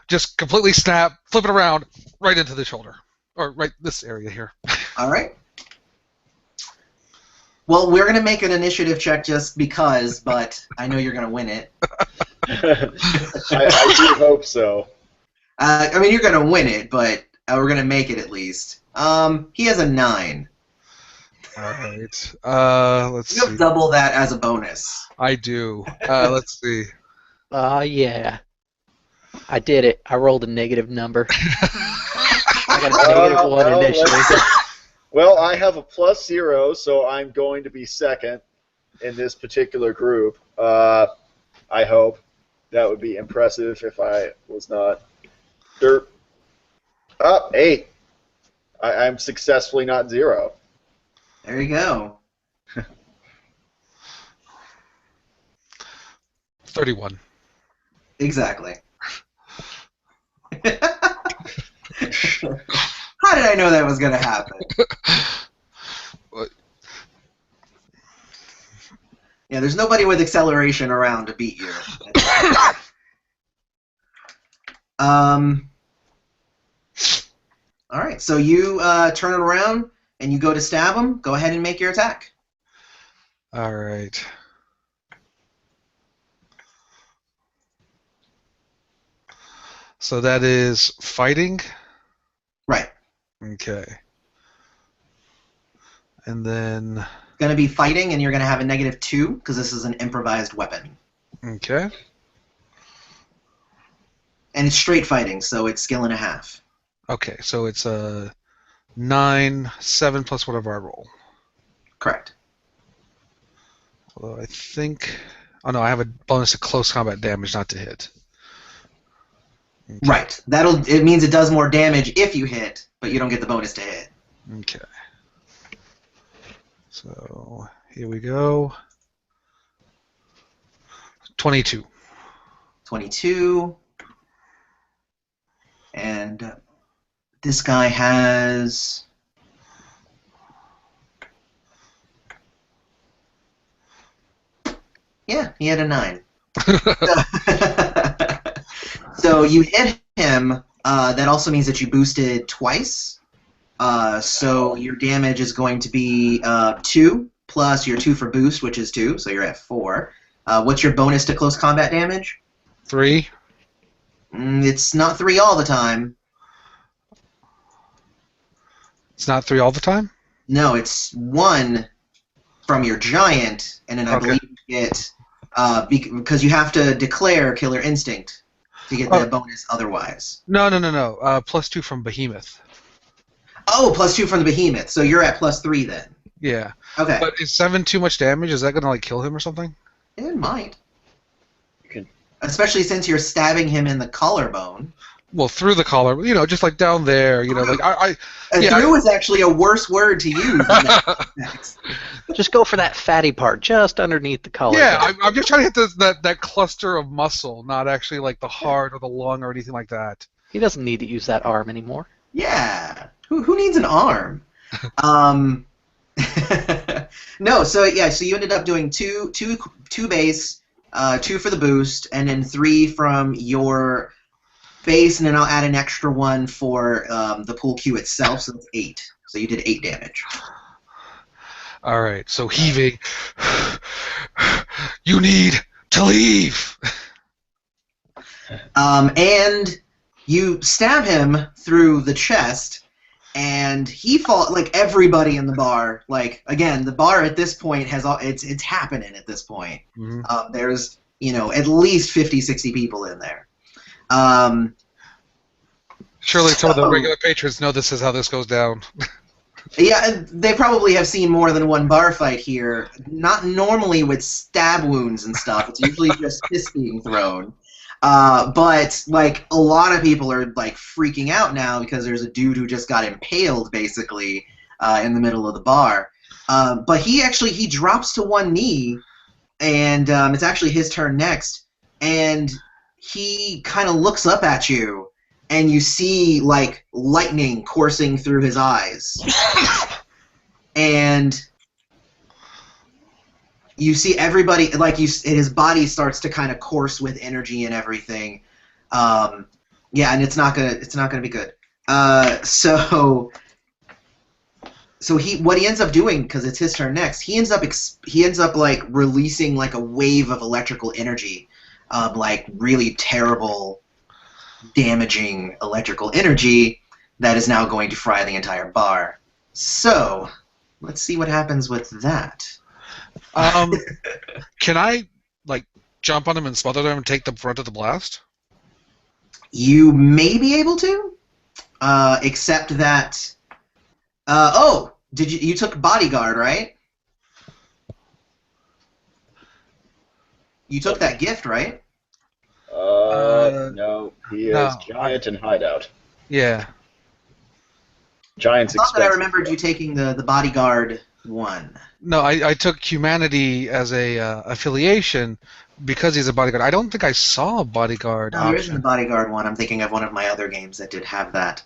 Speaker 2: Just completely snap, flip it around, right into the shoulder. Or right this area here.
Speaker 1: All right. Well, we're gonna make an initiative check just because, but I know you're gonna win it.
Speaker 4: I do hope so.
Speaker 1: I mean, you're gonna win it, but we're gonna make it at least. He has a 9.
Speaker 2: All right. Let's
Speaker 1: You have
Speaker 2: see.
Speaker 1: double that as a bonus.
Speaker 2: I do. Let's see.
Speaker 5: Yeah. I did it. I rolled a negative number. I got a negative 1
Speaker 4: well,
Speaker 5: initially.
Speaker 4: Well, I have a +0, so I'm going to be second in this particular group. I hope. That would be impressive if I was not. Derp. 8. I'm successfully not 0.
Speaker 1: There you go.
Speaker 2: 31.
Speaker 1: Exactly. How did I know that was gonna happen?
Speaker 2: What?
Speaker 1: Yeah, there's nobody with acceleration around to beat you. All right, so you turn it around and you go to stab him. Go ahead and make your attack.
Speaker 2: All right. So that is fighting.
Speaker 1: Right.
Speaker 2: Okay. And then.
Speaker 1: Going to be fighting, and you're going to have a -2 because this is an improvised weapon.
Speaker 2: Okay.
Speaker 1: And it's straight fighting, so it's skill and a half.
Speaker 2: Okay, so it's a 9, 7 plus whatever I roll.
Speaker 1: Correct.
Speaker 2: Although I think. Oh no, I have a bonus to close combat damage, not to hit. Okay.
Speaker 1: Right. It means it does more damage if you hit, but you don't get the bonus to hit.
Speaker 2: Okay. So here we go. 22.
Speaker 1: 22. And this guy has... Yeah, he had a 9. So you hit him. That also means that you boosted twice. So your damage is going to be 2 plus your 2 for boost, which is 2, so you're at 4. What's your bonus to close combat damage?
Speaker 2: 3.
Speaker 1: It's not 3 all the time.
Speaker 2: It's not 3 all the time?
Speaker 1: No, it's 1 from your giant, and then I
Speaker 2: Okay.
Speaker 1: believe you get because you have to declare Killer Instinct to get the bonus otherwise.
Speaker 2: No. +2 from Behemoth.
Speaker 1: Oh, +2 from the Behemoth, so you're at +3 then.
Speaker 2: Yeah.
Speaker 1: Okay.
Speaker 2: But is 7 too much damage? Is that gonna like kill him or something?
Speaker 1: It might.
Speaker 4: You can.
Speaker 1: Especially since you're stabbing him in the collarbone.
Speaker 2: Well, through the collar, just like down there, like
Speaker 1: Through is actually a worse word to use than that.
Speaker 5: Just go for that fatty part, just underneath the collar.
Speaker 2: Yeah, I'm just trying to hit that cluster of muscle, not actually like the heart or the lung or anything like that.
Speaker 5: He doesn't need to use that arm anymore.
Speaker 1: Yeah. Who needs an arm? No, so you ended up doing two base, 2 for the boost, and then 3 from your base, and then I'll add an extra 1 for the pool cue itself, so it's 8. So you did 8 damage.
Speaker 2: All right, so heaving. You need to leave.
Speaker 1: And you stab him through the chest, and he falls. Like everybody in the bar, like again, the bar at this point has all. It's happening at this point.
Speaker 2: Mm-hmm.
Speaker 1: There's at least 50, 60 people in there.
Speaker 2: Surely some of the regular patrons know this is how this goes down.
Speaker 1: Yeah, they probably have seen more than one bar fight here. Not normally with stab wounds and stuff. It's usually just fists being thrown. But like a lot of people are like freaking out now because there's a dude who just got impaled basically in the middle of the bar. But he drops to one knee, and it's actually his turn next. And he kind of looks up at you. And you see, like, lightning coursing through his eyes. And you see everybody, like, his body starts to kind of course with energy and everything. And it's not gonna be good. So So what he ends up doing, because it's his turn next, he ends up like releasing like a wave of electrical energy, like really terrible, damaging electrical energy that is now going to fry the entire bar. So let's see what happens with that.
Speaker 2: Can I like jump on him and smother them and take the brunt of the blast?
Speaker 1: You may be able to, except that. Oh, did you took bodyguard, right? You took that gift, right?
Speaker 4: No, he
Speaker 2: no,
Speaker 4: is giant and hideout.
Speaker 2: Yeah.
Speaker 4: Giant's
Speaker 1: I thought that I
Speaker 4: expensive.
Speaker 1: remembered you taking the bodyguard one.
Speaker 2: No, I took humanity as a affiliation because he's a bodyguard. I don't think I saw a bodyguard
Speaker 1: No, there isn't the
Speaker 2: option.
Speaker 1: bodyguard one. I'm thinking of one of my other games that did have that.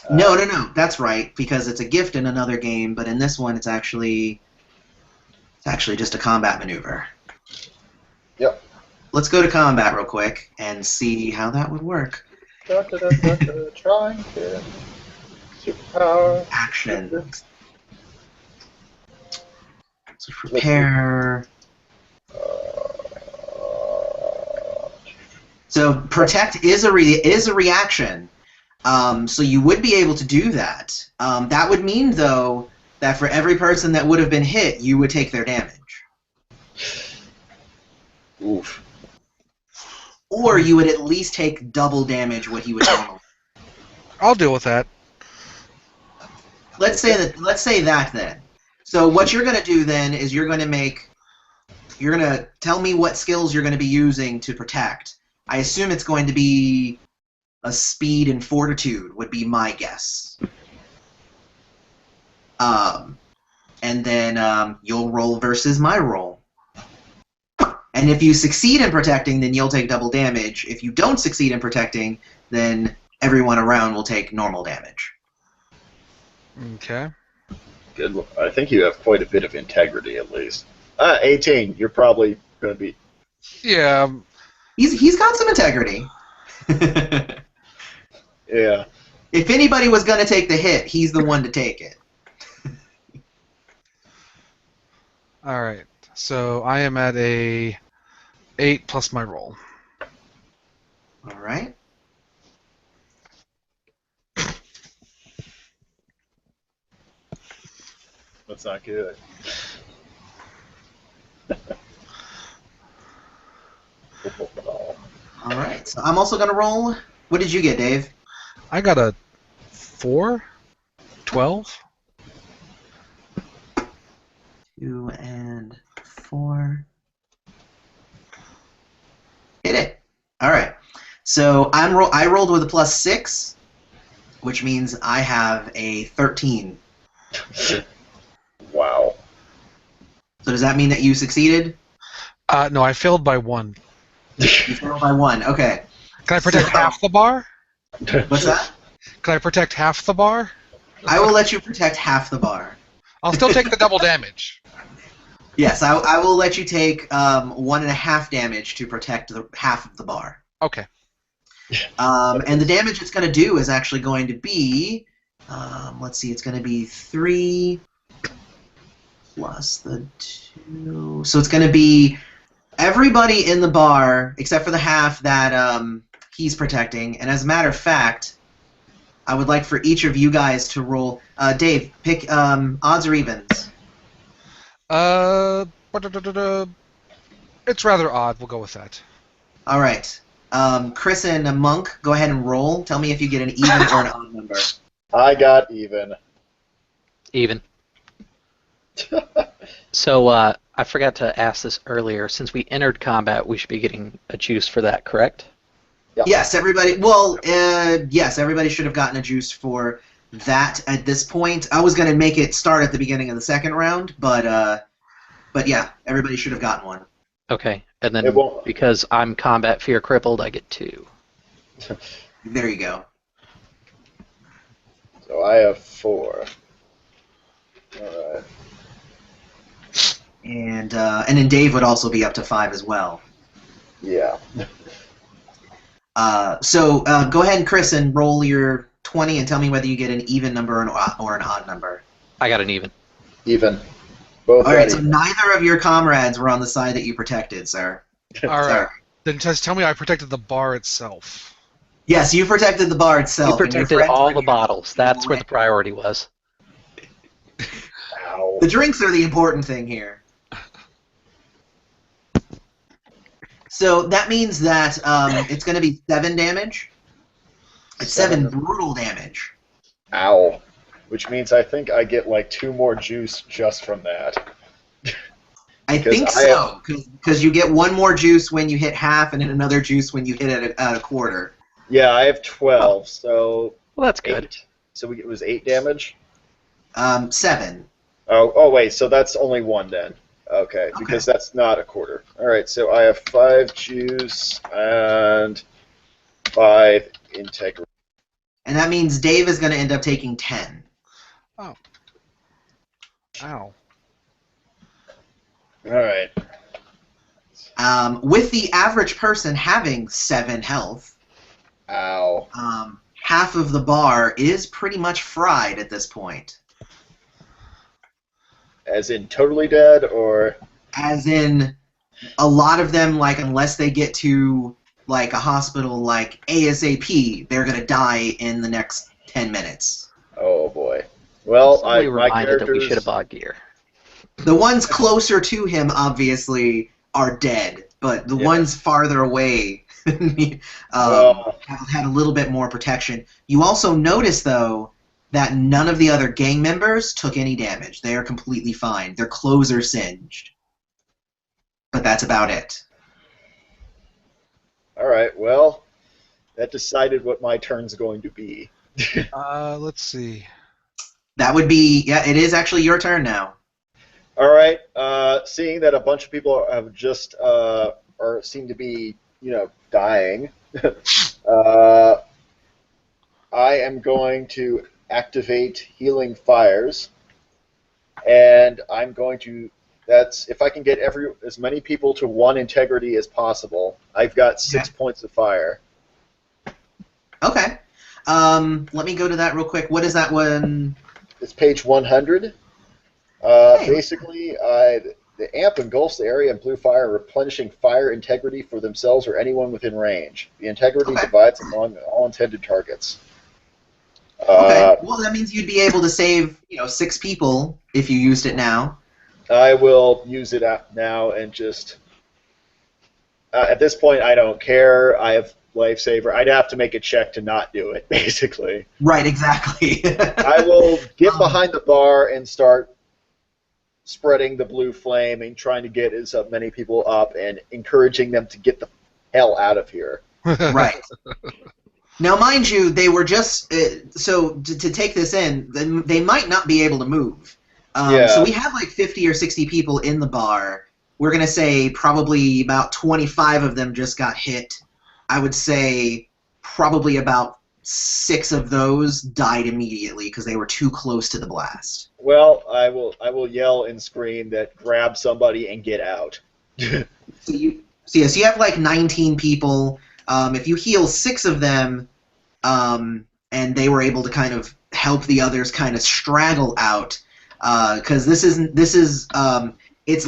Speaker 1: No, that's right, because it's a gift in another game, but in this one it's actually just a combat maneuver.
Speaker 4: Yep.
Speaker 1: Let's go to combat real quick and see how that would work.
Speaker 4: Trying to superpower.
Speaker 1: Action. So prepare. So protect is a reaction. So you would be able to do that. That would mean, though, that for every person that would have been hit, you would take their damage.
Speaker 4: Oof.
Speaker 1: Or you would at least take double damage what he would normally.
Speaker 2: I'll deal with that.
Speaker 1: Let's say that then. So what you're going to do then is you're going to tell me what skills you're going to be using to protect. I assume it's going to be a speed and fortitude would be my guess. And then you'll roll versus my roll. And if you succeed in protecting, then you'll take double damage. If you don't succeed in protecting, then everyone around will take normal damage.
Speaker 2: Okay.
Speaker 4: Good. I think you have quite a bit of integrity, at least. 18. You're probably going to be.
Speaker 2: Yeah.
Speaker 1: He's got some integrity.
Speaker 4: Yeah.
Speaker 1: If anybody was going to take the hit, he's the one to take it.
Speaker 2: All right. So I am at a 8 plus my roll.
Speaker 1: All right.
Speaker 4: That's not good.
Speaker 1: All right. So I'm also going to roll. What did you get, Dave?
Speaker 2: I got a 4, 12.
Speaker 1: 2 and 4. Hit it. All right. So I rolled with a +6, which means I have a 13.
Speaker 4: Wow.
Speaker 1: So does that mean that you succeeded?
Speaker 2: No, I failed by 1.
Speaker 1: You failed by 1. Okay.
Speaker 2: Can I protect half the bar?
Speaker 1: What's that?
Speaker 2: Can I protect half the bar?
Speaker 1: I will let you protect half the bar.
Speaker 2: I'll still take the double damage.
Speaker 1: Yes, I will let you take 1.5 damage to protect half of the bar.
Speaker 2: Okay.
Speaker 1: And the damage it's going to do is actually going to be, let's see, it's going to be 3 plus the 2. So it's going to be everybody in the bar except for the half that he's protecting. And as a matter of fact, I would like for each of you guys to roll. Dave, pick odds or evens.
Speaker 2: It's rather odd. We'll go with that.
Speaker 1: All right. Chris and Monk, go ahead and roll. Tell me if you get an even or an odd number.
Speaker 4: I got even.
Speaker 5: Even. So I forgot to ask this earlier. Since we entered combat, we should be getting a juice for that, correct?
Speaker 4: Yep.
Speaker 1: Yes, everybody. Well, yes, everybody should have gotten a juice for that at this point. I was going to make it start at the beginning of the second round, but yeah, everybody should have gotten one.
Speaker 5: Okay, and then
Speaker 4: It won't-
Speaker 5: because I'm combat fear crippled, I get 2.
Speaker 1: There you go.
Speaker 4: So I have 4. All right.
Speaker 1: And then Dave would also be up to 5 as well.
Speaker 4: Yeah.
Speaker 1: So go ahead, Chris, and roll your 20 and tell me whether you get an even number or an odd number.
Speaker 5: I got an even.
Speaker 4: Even. Both
Speaker 1: All right,
Speaker 4: ready.
Speaker 1: so neither of your comrades were on the side that you protected, sir.
Speaker 2: All right.
Speaker 1: Sorry.
Speaker 2: Then just tell me I protected the bar itself.
Speaker 1: Yes, you protected the bar itself.
Speaker 5: You
Speaker 1: and your
Speaker 5: protected
Speaker 1: friends
Speaker 5: all
Speaker 1: were
Speaker 5: the
Speaker 1: here.
Speaker 5: bottles. That's where the priority was.
Speaker 4: Ow.
Speaker 1: The drinks are the important thing here. So that means that it's going to be 7 damage. It's 7 brutal damage.
Speaker 4: Ow. Which means I think I get like 2 more juice just from that.
Speaker 1: I think so, because you get 1 more juice when you hit half, and then another juice when you hit at a quarter.
Speaker 4: Yeah, I have 12, so
Speaker 5: Well, that's good.
Speaker 4: 8. So it was 8 damage?
Speaker 1: 7.
Speaker 4: Oh, wait, so that's only 1 then. Okay, because that's not a quarter. Alright, so I have 5 juice and 5 integrity.
Speaker 1: And that means Dave is going to end up taking 10.
Speaker 2: Oh. Ow.
Speaker 4: Alright.
Speaker 1: With the average person having 7 health,
Speaker 4: Ow.
Speaker 1: half of the bar is pretty much fried at this point.
Speaker 4: As in totally dead, or...
Speaker 1: As in, a lot of them, like, unless they get to, like, a hospital, like, ASAP, they're going to die in the next 10 minutes.
Speaker 4: Oh, boy. Well,
Speaker 5: Somebody
Speaker 4: my
Speaker 5: reminded that we
Speaker 4: characters...
Speaker 5: should have bought gear.
Speaker 1: The ones closer to him, obviously, are dead, but the ones farther away have had a little bit more protection. You also notice, though, that none of the other gang members took any damage. They are completely fine. Their clothes are singed. But that's about it.
Speaker 4: Alright, well, that decided what my turn's going to be.
Speaker 2: Let's see.
Speaker 1: That would be... Yeah, it is actually your turn now.
Speaker 4: Alright, seeing that a bunch of people have just, or seem to be, dying, I am going to activate Healing Fires, and I'm going to... That's if I can get as many people to 1 integrity as possible. I've got 6 points of fire.
Speaker 1: Okay. Let me go to that real quick. What is that one?
Speaker 4: It's page 100. Basically, the amp engulfs the area in blue fire, replenishing fire integrity for themselves or anyone within range. The integrity divides among all intended targets.
Speaker 1: Okay. Well, that means you'd be able to save, 6 people if you used it now.
Speaker 4: I will use it now and just... at this point, I don't care. I have Lifesaver. I'd have to make a check to not do it, basically.
Speaker 1: Right, exactly.
Speaker 4: I will get behind the bar and start spreading the blue flame and trying to get as many people up and encouraging them to get the hell out of here.
Speaker 1: Right. Now, mind you, they were just... so, to take this in, they might not be able to move. So we have like 50 or 60 people in the bar. We're going to say probably about 25 of them just got hit. I would say probably about 6 of those died immediately because they were too close to the blast.
Speaker 4: Well, I will yell and scream that grab somebody and get out.
Speaker 1: So you have like 19 people. If you heal 6 of them, and they were able to kind of help the others kind of straggle out, because it's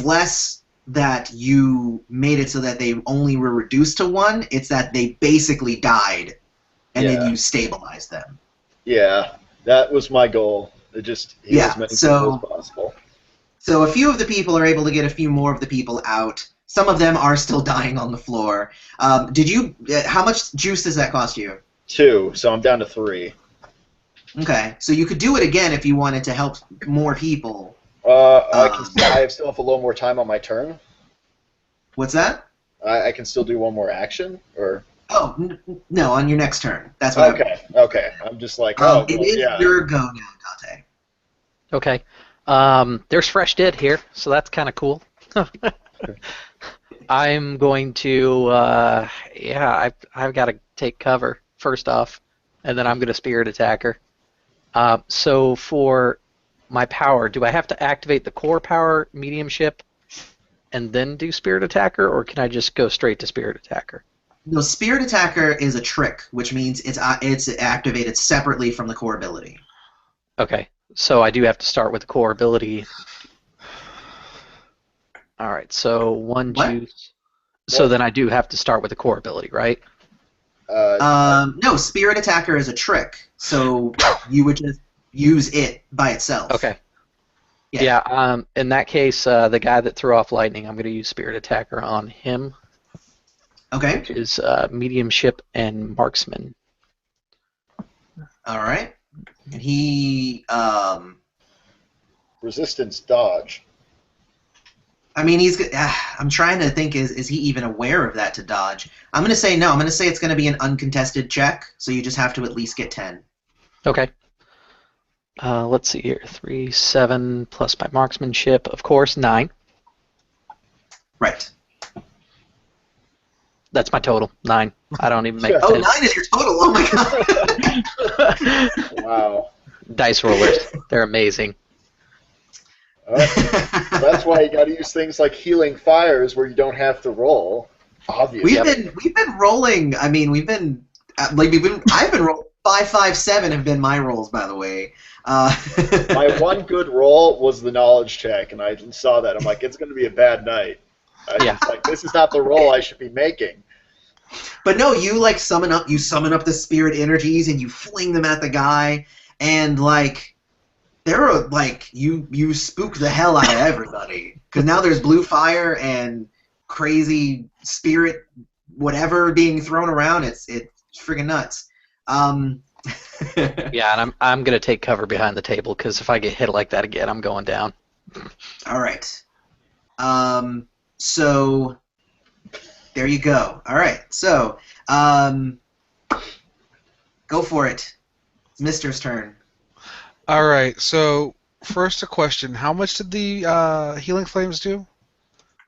Speaker 1: less that you made it so that they only were reduced to 1. It's that they basically died, and then you stabilized them.
Speaker 4: Yeah, that was my goal. To just heal as many people as possible.
Speaker 1: So a few of the people are able to get a few more of the people out. Some of them are still dying on the floor. How much juice does that cost you?
Speaker 4: 2, so I'm down to 3.
Speaker 1: Okay, so you could do it again if you wanted to help more people.
Speaker 4: I still have a little more time on my turn.
Speaker 1: What's that?
Speaker 4: I can still do 1 more action, or...
Speaker 1: Oh, no, on your next turn. That's what
Speaker 4: Okay. I'm just like,
Speaker 1: it is your go now, Dante.
Speaker 5: Okay. There's fresh dead here, so that's kind of cool. I'm going to, I've got to take cover first off, and then I'm going to spirit attack her. So for my power, do I have to activate the core power mediumship and then do spirit attacker, or can I just go straight to spirit attacker?
Speaker 1: No, Spirit Attacker is a trick, which means it's activated separately from the core ability.
Speaker 5: Okay, so I do have to start with the core ability. All right, so one
Speaker 1: What?
Speaker 5: juice. So then I do have to start with the core ability, right?
Speaker 1: No, Spirit Attacker is a trick, so you would just use it by itself.
Speaker 5: Okay.
Speaker 1: Yeah.
Speaker 5: Yeah. In that case, the guy that threw off lightning, I'm going to use Spirit Attacker on him,
Speaker 1: Okay.
Speaker 5: which is mediumship and marksman.
Speaker 1: All right. And he,
Speaker 4: Resistance dodge.
Speaker 1: I mean, I'm trying to think, is he even aware of that to dodge? I'm going to say no. I'm going to say it's going to be an uncontested check, so you just have to at least get 10.
Speaker 5: Okay. Let's see here. 3, 7 plus my marksmanship, of course, 9.
Speaker 1: Right.
Speaker 5: That's my total, 9. I don't even make
Speaker 1: Oh,
Speaker 5: 10.
Speaker 1: 9 is your total. Oh my god.
Speaker 4: Wow.
Speaker 5: Dice rollers, they're amazing.
Speaker 4: That's why you got to use things like healing fires where you don't have to roll. Obviously.
Speaker 1: We've been rolling. I mean, I've been rolling 5, 5, 7 have been my rolls, by the way.
Speaker 4: My one good roll was the knowledge check, and I saw that. I'm like, it's going to be a bad night. I was like, this is not the roll I should be making.
Speaker 1: But no, you like summon up the spirit energies and you fling them at the guy, and like they're like you spook the hell out of everybody because now there's blue fire and crazy spirit whatever being thrown around. It's friggin' nuts.
Speaker 5: Yeah, and I'm gonna take cover behind the table because if I get hit like that again, I'm going down.
Speaker 1: All right. So there you go. All right. So go for it. It's Mister's turn.
Speaker 2: All right. So first, a question: how much did the healing flames do?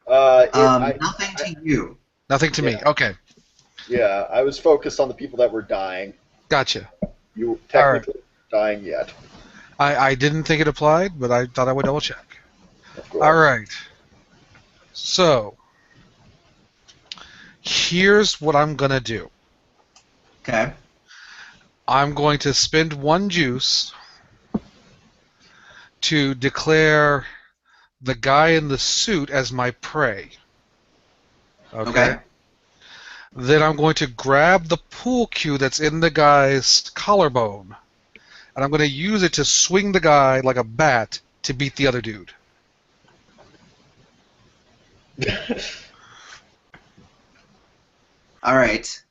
Speaker 1: Nothing to you.
Speaker 2: Nothing to me. Okay.
Speaker 4: Yeah, I was focused on the people that were dying.
Speaker 2: Gotcha.
Speaker 4: You technically dying yet.
Speaker 2: I didn't think it applied, but I thought I would double check.
Speaker 4: Of course.
Speaker 2: All right. So here's what I'm gonna do.
Speaker 1: Okay.
Speaker 2: I'm going to spend 1 juice to declare the guy in the suit as my prey.
Speaker 1: Okay.
Speaker 2: Then I'm going to grab the pool cue that's in the guy's collarbone, and I'm going to use it to swing the guy like a bat to beat the other dude.
Speaker 1: All right.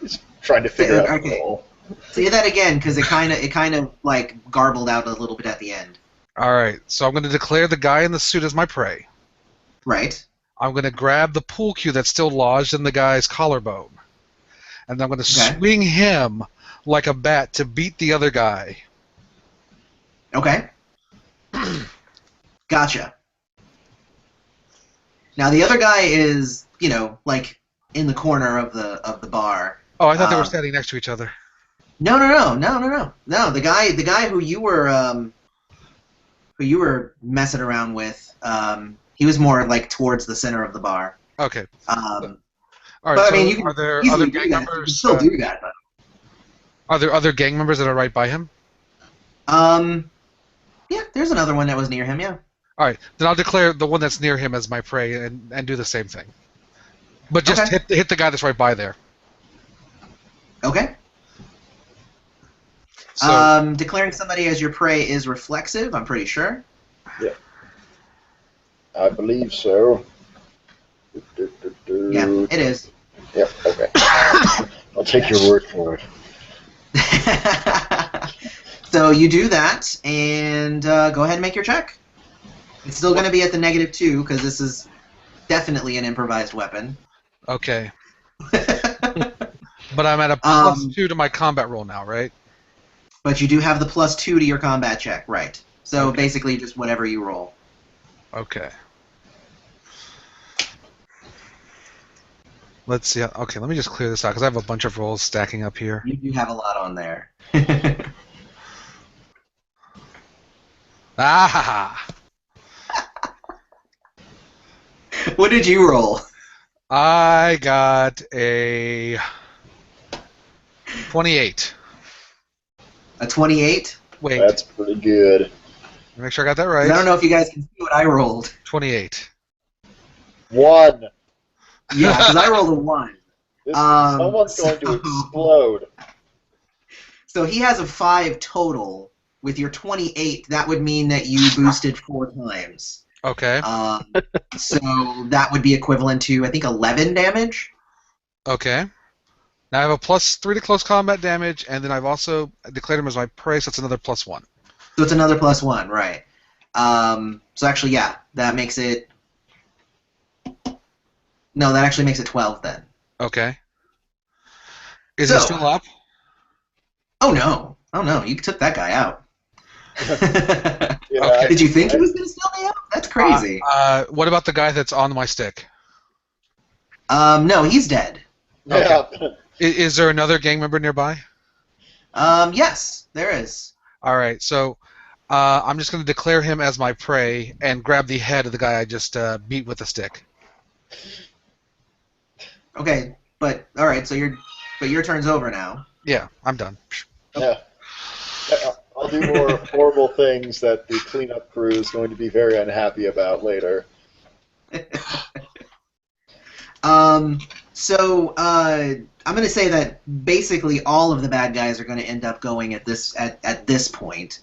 Speaker 4: Just trying to figure out the
Speaker 1: Okay.
Speaker 4: roll.
Speaker 1: Say that again, because it kind of like garbled out a little bit at the end.
Speaker 2: All right, so I'm going to declare the guy in the suit as my prey.
Speaker 1: Right.
Speaker 2: I'm going to grab the pool cue that's still lodged in the guy's collarbone, and I'm going to
Speaker 1: Okay.
Speaker 2: swing him like a bat to beat the other guy.
Speaker 1: Okay. Gotcha. Now the other guy is, like in the corner of the bar.
Speaker 2: Oh, I thought they were standing next to each other.
Speaker 1: No. No, the guy who you were messing around with, he was more like towards the center of the bar.
Speaker 2: Okay. All right.
Speaker 1: But I
Speaker 2: So
Speaker 1: mean, you can
Speaker 2: are there
Speaker 1: easily
Speaker 2: other
Speaker 1: do
Speaker 2: gang
Speaker 1: that. You can
Speaker 2: members?
Speaker 1: still do that. But,
Speaker 2: Are there other gang members that are right by him?
Speaker 1: yeah, there's another one that was near him. Yeah.
Speaker 2: All right. Then I'll declare the one that's near him as my prey and do the same thing. But just
Speaker 1: Okay.
Speaker 2: hit the guy that's right by there.
Speaker 1: Okay.
Speaker 2: So
Speaker 1: Declaring somebody as your prey is reflexive. I'm pretty sure.
Speaker 4: I believe so.
Speaker 1: Yeah, it is.
Speaker 4: Yep, okay. I'll take your word for it.
Speaker 1: So you do that, and go ahead and make your check. It's still going to be at the -2 because this is definitely an improvised weapon.
Speaker 2: okay. But I'm at a +2 to my combat roll now, right?
Speaker 1: But you do have the +2 to your combat check, right? So basically, just whatever you roll.
Speaker 2: Okay. Let's see. Okay, let me just clear this out because I have a bunch of rolls stacking up here.
Speaker 1: You do have a lot on there.
Speaker 2: Ah!
Speaker 1: What did you roll?
Speaker 2: I got a 28.
Speaker 1: A 28?
Speaker 2: Wait,
Speaker 4: That's pretty good.
Speaker 2: make sure I got that
Speaker 1: 'Cause
Speaker 2: right.
Speaker 1: I don't know if you guys can see what I rolled.
Speaker 2: 28.
Speaker 4: 1.
Speaker 1: Yeah, because I rolled a 1.
Speaker 4: Someone's going to explode.
Speaker 1: So he has a 5 total. With your 28, that would mean that you boosted 4 times.
Speaker 2: Okay.
Speaker 1: So that would be equivalent to, I think, 11 damage.
Speaker 2: Okay. Now I have a +3 to close combat damage, and then I've also declared him as my prey, so it's another +1.
Speaker 1: So it's another +1, right. So actually, yeah, that makes it... No, that actually makes it 12 then.
Speaker 2: Okay. Is
Speaker 1: So-
Speaker 2: he still up?
Speaker 1: Oh, no. Oh, no, you took that guy out.
Speaker 4: Yeah,
Speaker 2: Okay.
Speaker 1: Did you think he was going to still be out? That's crazy.
Speaker 2: What about the guy that's on my stick?
Speaker 1: No, he's dead.
Speaker 4: Yeah.
Speaker 2: Is there another gang member nearby?
Speaker 1: Yes, there is.
Speaker 2: All right, so I'm just going to declare him as my prey and grab the head of the guy I just beat with a stick.
Speaker 1: Okay, but all right. So your turn's over now.
Speaker 2: Yeah, I'm done.
Speaker 4: Yeah. I'll do more horrible things that the cleanup crew is going to be very unhappy about later.
Speaker 1: So I'm going to say that basically all of the bad guys are going to end up going at this point,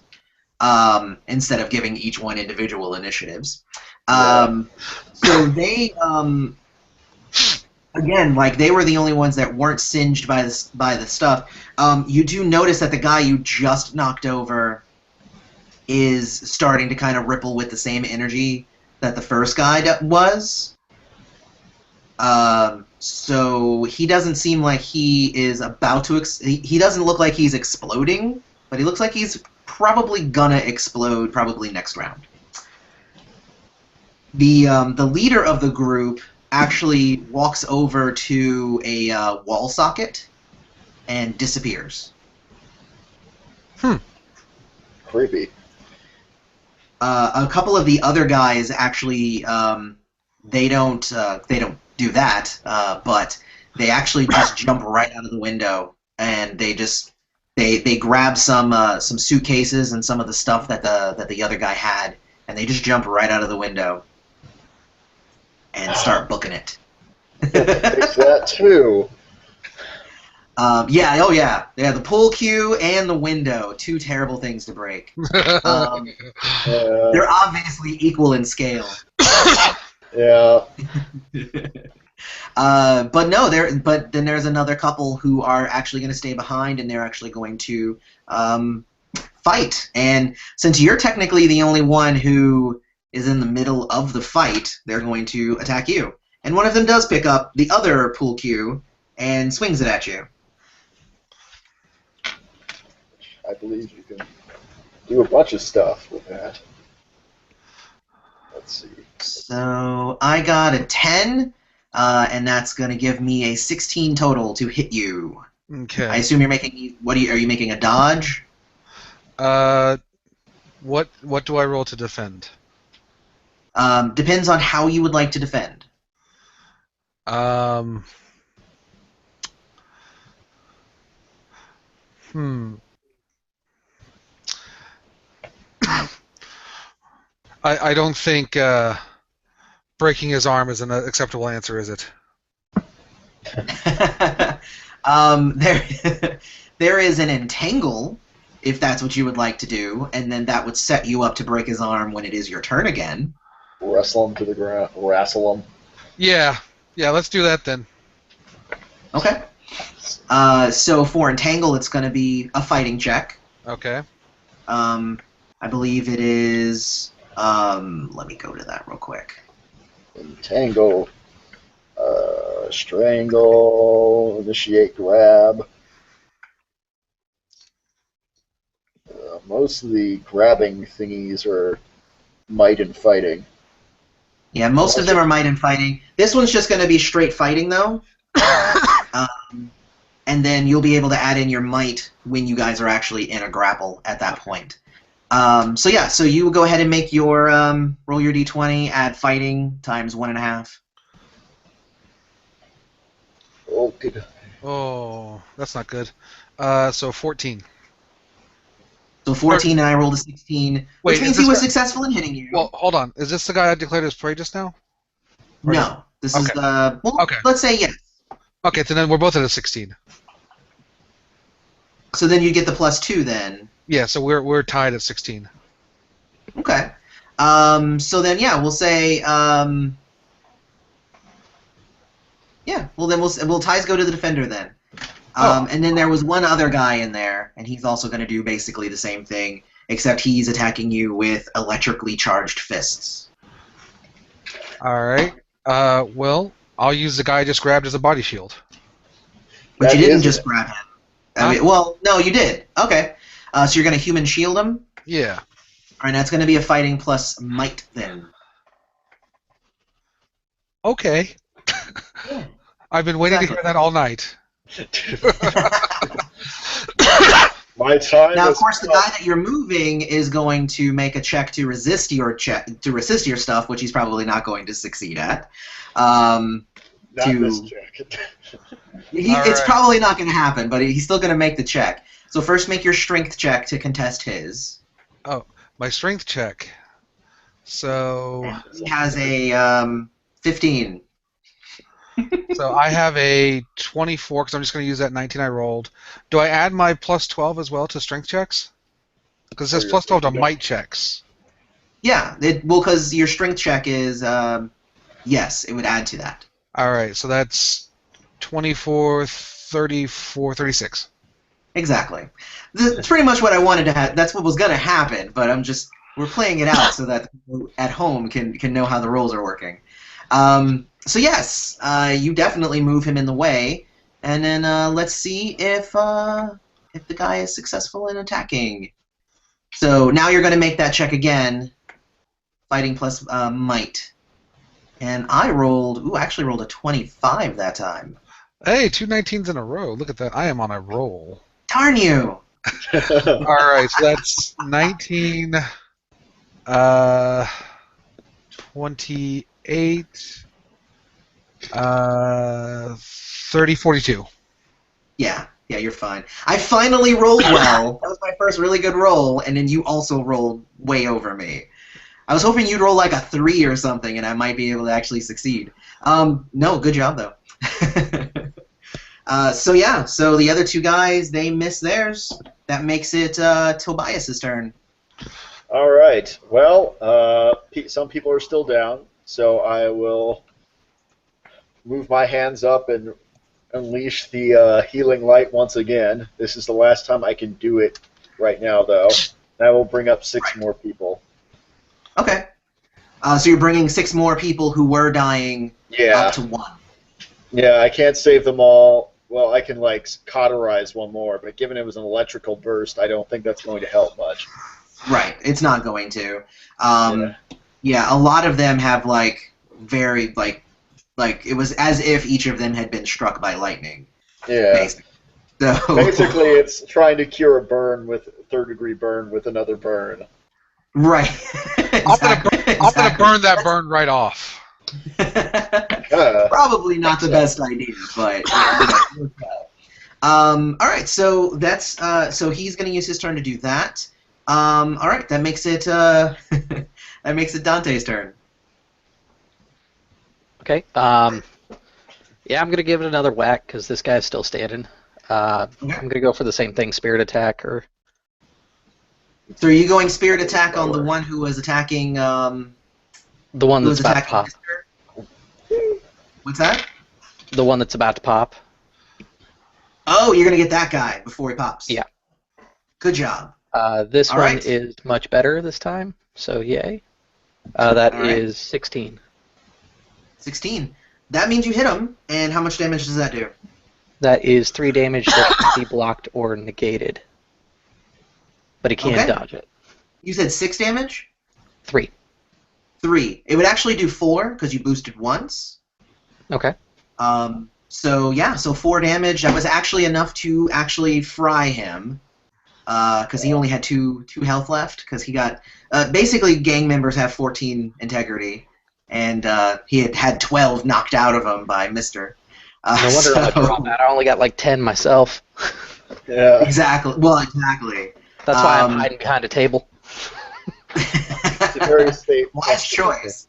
Speaker 1: instead of giving each one individual initiatives. So they again, like, they were the only ones that weren't singed by the stuff. You do notice that the guy you just knocked over is starting to kind of ripple with the same energy that the first guy was. So he doesn't seem like he is about to... he doesn't look like he's exploding, but he looks like he's probably gonna explode probably next round. The leader of the group actually walks over to a wall socket and disappears.
Speaker 4: Creepy.
Speaker 1: A couple of the other guys actually they don't do that, but they actually just jump right out of the window, and they grab some suitcases and some of the stuff that the other guy had, and they just jump right out of the window and start booking it.
Speaker 4: Fix that too.
Speaker 1: Yeah, oh yeah. Yeah, the pool cue and the window, 2 terrible things to break. They're obviously equal in scale.
Speaker 4: Yeah.
Speaker 1: But no, but then there's another couple who are actually going to stay behind, and they're actually going to fight. And since you're technically the only one who is in the middle of the fight, they're going to attack you. And one of them does pick up the other pool cue and swings it at you.
Speaker 4: I believe you can do a bunch of stuff with that. Let's see.
Speaker 1: So I got a 10, and that's going to give me a 16 total to hit you.
Speaker 2: Okay.
Speaker 1: I assume you're making... are you making a dodge?
Speaker 2: What do I roll to defend?
Speaker 1: Depends on how you would like to defend.
Speaker 2: I don't think breaking his arm is an acceptable answer, is it?
Speaker 1: There is an entangle, if that's what you would like to do, and then that would set you up to break his arm when it is your turn again.
Speaker 4: Wrestle him to the ground. Wrestle him.
Speaker 2: Yeah, let's do that then.
Speaker 1: Okay. So for entangle, it's going to be a fighting check.
Speaker 2: Okay.
Speaker 1: I believe it is... let me go to that real quick.
Speaker 4: Entangle. Strangle. Initiate grab. Most of the grabbing thingies are might and fighting.
Speaker 1: Yeah, most of them are might and fighting. This one's just going to be straight fighting, though. And then you'll be able to add in your might when you guys are actually in a grapple at that point. So yeah, so you go ahead and make your roll your d20, add fighting times 1.5.
Speaker 4: Oh, good.
Speaker 2: Oh, that's not good. So 14.
Speaker 1: So 14 and I rolled a 16, which
Speaker 2: Wait,
Speaker 1: means
Speaker 2: is
Speaker 1: he
Speaker 2: this
Speaker 1: was
Speaker 2: guy-
Speaker 1: successful in hitting you.
Speaker 2: Well, hold on. Is this the guy I declared as prey just now? or
Speaker 1: no, this is
Speaker 2: okay.
Speaker 1: well,
Speaker 2: Okay.
Speaker 1: let's say yes.
Speaker 2: Okay, so then we're both at a 16.
Speaker 1: So then you get the +2 then.
Speaker 2: Yeah, so we're tied at 16.
Speaker 1: Okay. So then yeah, we'll say yeah. Well then we'll ties go to the defender then. And then there was one other guy in there, and he's also going to do basically the same thing, except he's attacking you with electrically charged fists.
Speaker 2: All right. Well, I'll use the guy I just grabbed as a body shield.
Speaker 1: But
Speaker 4: That
Speaker 1: you didn't
Speaker 4: is
Speaker 1: just
Speaker 4: it.
Speaker 1: grab him. I mean, well, no, you did. Okay. So you're going to human shield him?
Speaker 2: Yeah.
Speaker 1: All right, that's going to be a fighting plus might then.
Speaker 2: Okay.
Speaker 1: Yeah.
Speaker 2: I've been waiting to
Speaker 1: Exactly.
Speaker 2: hear that all night.
Speaker 4: My time.
Speaker 1: Now, of
Speaker 4: has
Speaker 1: course, the
Speaker 4: come.
Speaker 1: guy that you're moving is going to make a check to resist your stuff, which he's probably not going to succeed at.
Speaker 4: Not
Speaker 1: to-
Speaker 4: this check.
Speaker 1: It's
Speaker 2: right.
Speaker 1: probably not going to happen, but he's still going to make the check. So first, make your strength check to contest his.
Speaker 2: My strength check. So,
Speaker 1: He has a 15.
Speaker 2: so I have a 24 because I'm just going to use that 19 I rolled. Do I add my plus 12 as well to strength checks? Because it says
Speaker 4: Oh,
Speaker 2: plus 12 to
Speaker 4: yeah.
Speaker 2: might checks.
Speaker 1: Yeah, because your strength check is yes, it would add to that.
Speaker 2: All right, so that's 24, 34, 36.
Speaker 1: Exactly. That's pretty much what I wanted to have. That's what was going to happen, but we're playing it out so that people at home can know how the rolls are working. So yes, you definitely move him in the way, and then let's see if the guy is successful in attacking. So now you're going to make that check again, fighting plus might. And I actually rolled a 25 that time.
Speaker 2: Hey, 2 19s in a row. Look at that. I am on a roll.
Speaker 1: Darn you!
Speaker 2: All right, so that's 19, 28, 30, 42.
Speaker 1: Yeah, you're fine. I finally rolled well. That was my first really good roll, and then you also rolled way over me. I was hoping you'd roll like a 3 or something, and I might be able to actually succeed. No, good job though. So the other two guys, they miss theirs. That makes it Tobias's turn.
Speaker 4: All right. Well, some people are still down, so I will move my hands up and unleash the healing light once again. This is the last time I can do it right now, though. And I will bring up 6 more people.
Speaker 1: Okay. So you're bringing 6 more people who were dying
Speaker 4: Yeah.
Speaker 1: up to 1.
Speaker 4: Yeah, I can't save them all. Well, I can, cauterize one more, but given it was an electrical burst, I don't think that's going to help much.
Speaker 1: Right. It's not going to. Yeah, a lot of them have, very, it was as if each of them had been struck by lightning.
Speaker 4: Yeah.
Speaker 1: Basically. So,
Speaker 4: Basically, it's trying to cure a burn with third-degree burn with another burn.
Speaker 1: right.
Speaker 2: I'm gonna burn that burn right off.
Speaker 1: Probably not the best idea, but all right. So that's so he's going to use his turn to do that. All right, that makes it Dante's turn.
Speaker 5: Okay. Yeah, I'm gonna give it another whack because this guy's still standing. I'm gonna go for the same thing, spirit attack or.
Speaker 1: So are you going spirit attack on the one who was attacking?
Speaker 5: The one
Speaker 1: Who
Speaker 5: that's
Speaker 1: was
Speaker 5: about to
Speaker 1: attacking
Speaker 5: pop.
Speaker 1: Mister? What's that?
Speaker 5: The one that's about to pop.
Speaker 1: Oh, you're gonna get that guy before he pops.
Speaker 5: Yeah.
Speaker 1: Good job.
Speaker 5: This
Speaker 1: All
Speaker 5: one
Speaker 1: right.
Speaker 5: is much better this time, so yay. That
Speaker 1: All right.
Speaker 5: is 16.
Speaker 1: 16. That means you hit him. And how much damage does that do?
Speaker 5: That is 3 damage that can be blocked or negated. But he can't
Speaker 1: Okay.
Speaker 5: dodge it.
Speaker 1: You said 6 damage.
Speaker 5: 3.
Speaker 1: 3. It would actually do 4 because you boosted once.
Speaker 5: Okay.
Speaker 1: So 4 damage. That was actually enough to actually fry him, because he only had two health left. Because he got basically gang members have 14 integrity, and he had 12 knocked out of him by Mister.
Speaker 5: No wonder I dropped out. I only got like 10 myself.
Speaker 4: Yeah.
Speaker 1: Exactly. Well, exactly.
Speaker 5: That's why I'm hiding behind a table.
Speaker 4: It's a very safe.
Speaker 1: Wise choice.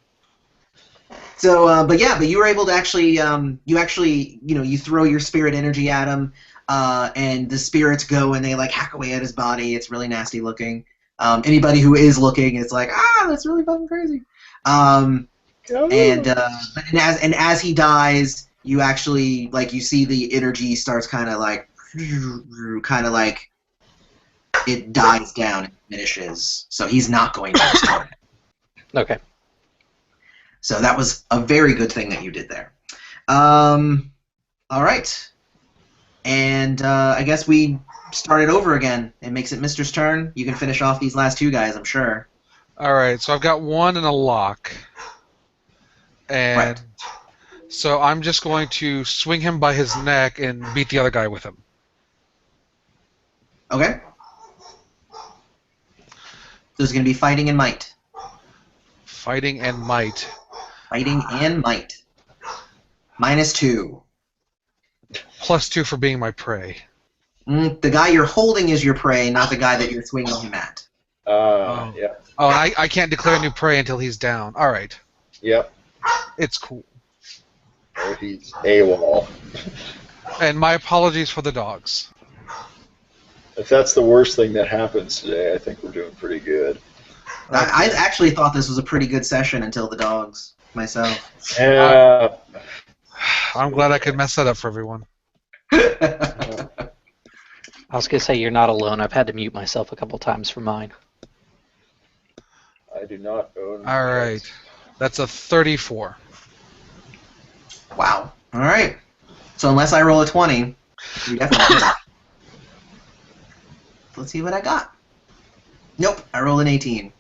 Speaker 1: So, but you were able to actually, you throw your spirit energy at him, and the spirits go and they like hack away at his body. It's really nasty looking. Anybody who is looking, it's like, that's really fucking crazy. And as he dies, you actually you see the energy starts kind of like it dies down and diminishes. So he's not going to restart it.
Speaker 5: Okay.
Speaker 1: So that was a very good thing that you did there. All right. And I guess we start it over again. It makes it Mr's turn. You can finish off these last two guys, I'm sure.
Speaker 2: All right, so I've got one in a lock. And
Speaker 1: Right.
Speaker 2: so I'm just going to swing him by his neck and beat the other guy with him.
Speaker 1: Okay. There's going to be fighting and might.
Speaker 2: Fighting and might.
Speaker 1: Fighting and might. -2.
Speaker 2: +2 for being my prey.
Speaker 1: The guy you're holding is your prey, not the guy that you're swinging him at.
Speaker 4: Yeah.
Speaker 2: Oh, I can't declare new prey until he's down. All right.
Speaker 4: Yep.
Speaker 2: It's cool.
Speaker 4: Or he's AWOL.
Speaker 2: And my apologies for the dogs.
Speaker 4: If that's the worst thing that happens today, I think we're doing pretty good.
Speaker 1: I actually thought this was a pretty good session until the dogs, myself.
Speaker 4: Yeah.
Speaker 2: I'm glad I could mess that up for everyone.
Speaker 5: I was going to say, you're not alone. I've had to mute myself a couple times for mine.
Speaker 4: I do not own.
Speaker 2: All right. That's a 34.
Speaker 1: Wow. All right. So unless I roll a 20, you definitely did it. Let's see what I got. Nope, I rolled an 18.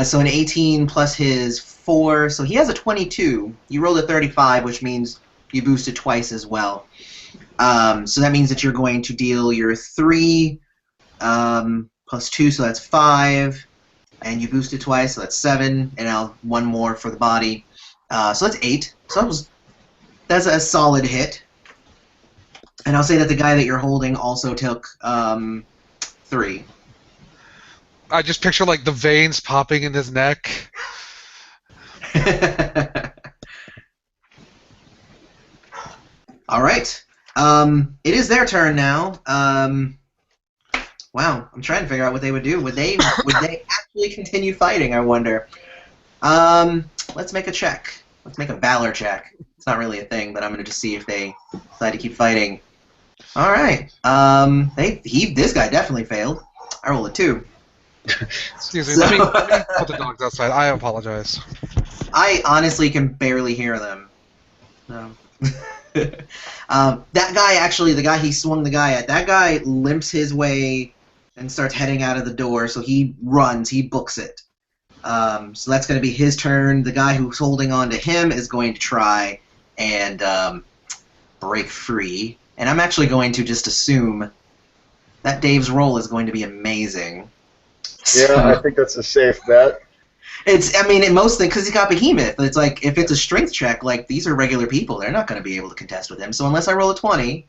Speaker 1: So an 18 plus his 4, so he has a 22. You rolled a 35, which means you boosted twice as well. So that means that you're going to deal your 3 plus 2, so that's 5. And you boosted twice, so that's 7. And now 1 more for the body. So that's 8. So that's a solid hit. And I'll say that the guy that you're holding also took 3.
Speaker 2: I just picture like the veins popping in his neck.
Speaker 1: All right. It is their turn now. Wow, I'm trying to figure out what they would do. Would they actually continue fighting? I wonder. Let's make a check. Let's make a valor check. It's not really a thing, but I'm gonna just see if they decide to keep fighting. All right. This guy definitely failed. I rolled a 2.
Speaker 2: Excuse me. Let me put the dogs outside. I apologize.
Speaker 1: I honestly can barely hear them. No. That guy actually, the guy he swung the guy at, that guy limps his way and starts heading out of the door. So he runs. He books it. So that's going to be his turn. The guy who's holding on to him is going to try and break free. And I'm actually going to just assume that Dave's roll is going to be amazing.
Speaker 4: Yeah, I think that's a safe bet.
Speaker 1: Mostly because he got Behemoth. It's like, if it's a strength check, like, these are regular people. They're not going to be able to contest with him. So unless I roll a 20,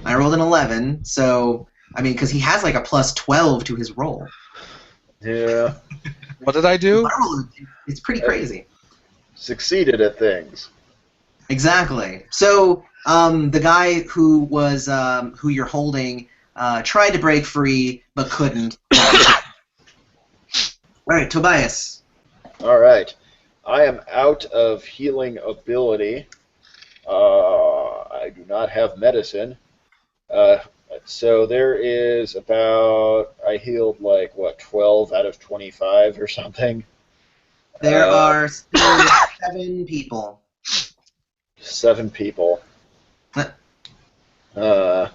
Speaker 1: I rolled an 11. So, because he has like a plus 12 to his roll.
Speaker 4: Yeah.
Speaker 2: What did I do?
Speaker 1: It's pretty crazy.
Speaker 4: Succeeded at things.
Speaker 1: Exactly. So the guy who was who you're holding tried to break free but couldn't. All right, Tobias.
Speaker 4: All right. I am out of healing ability. I do not have medicine. So there is about, I healed like, 12 out of 25 or something?
Speaker 1: There are still 7 people.
Speaker 4: 7 people.
Speaker 1: Huh.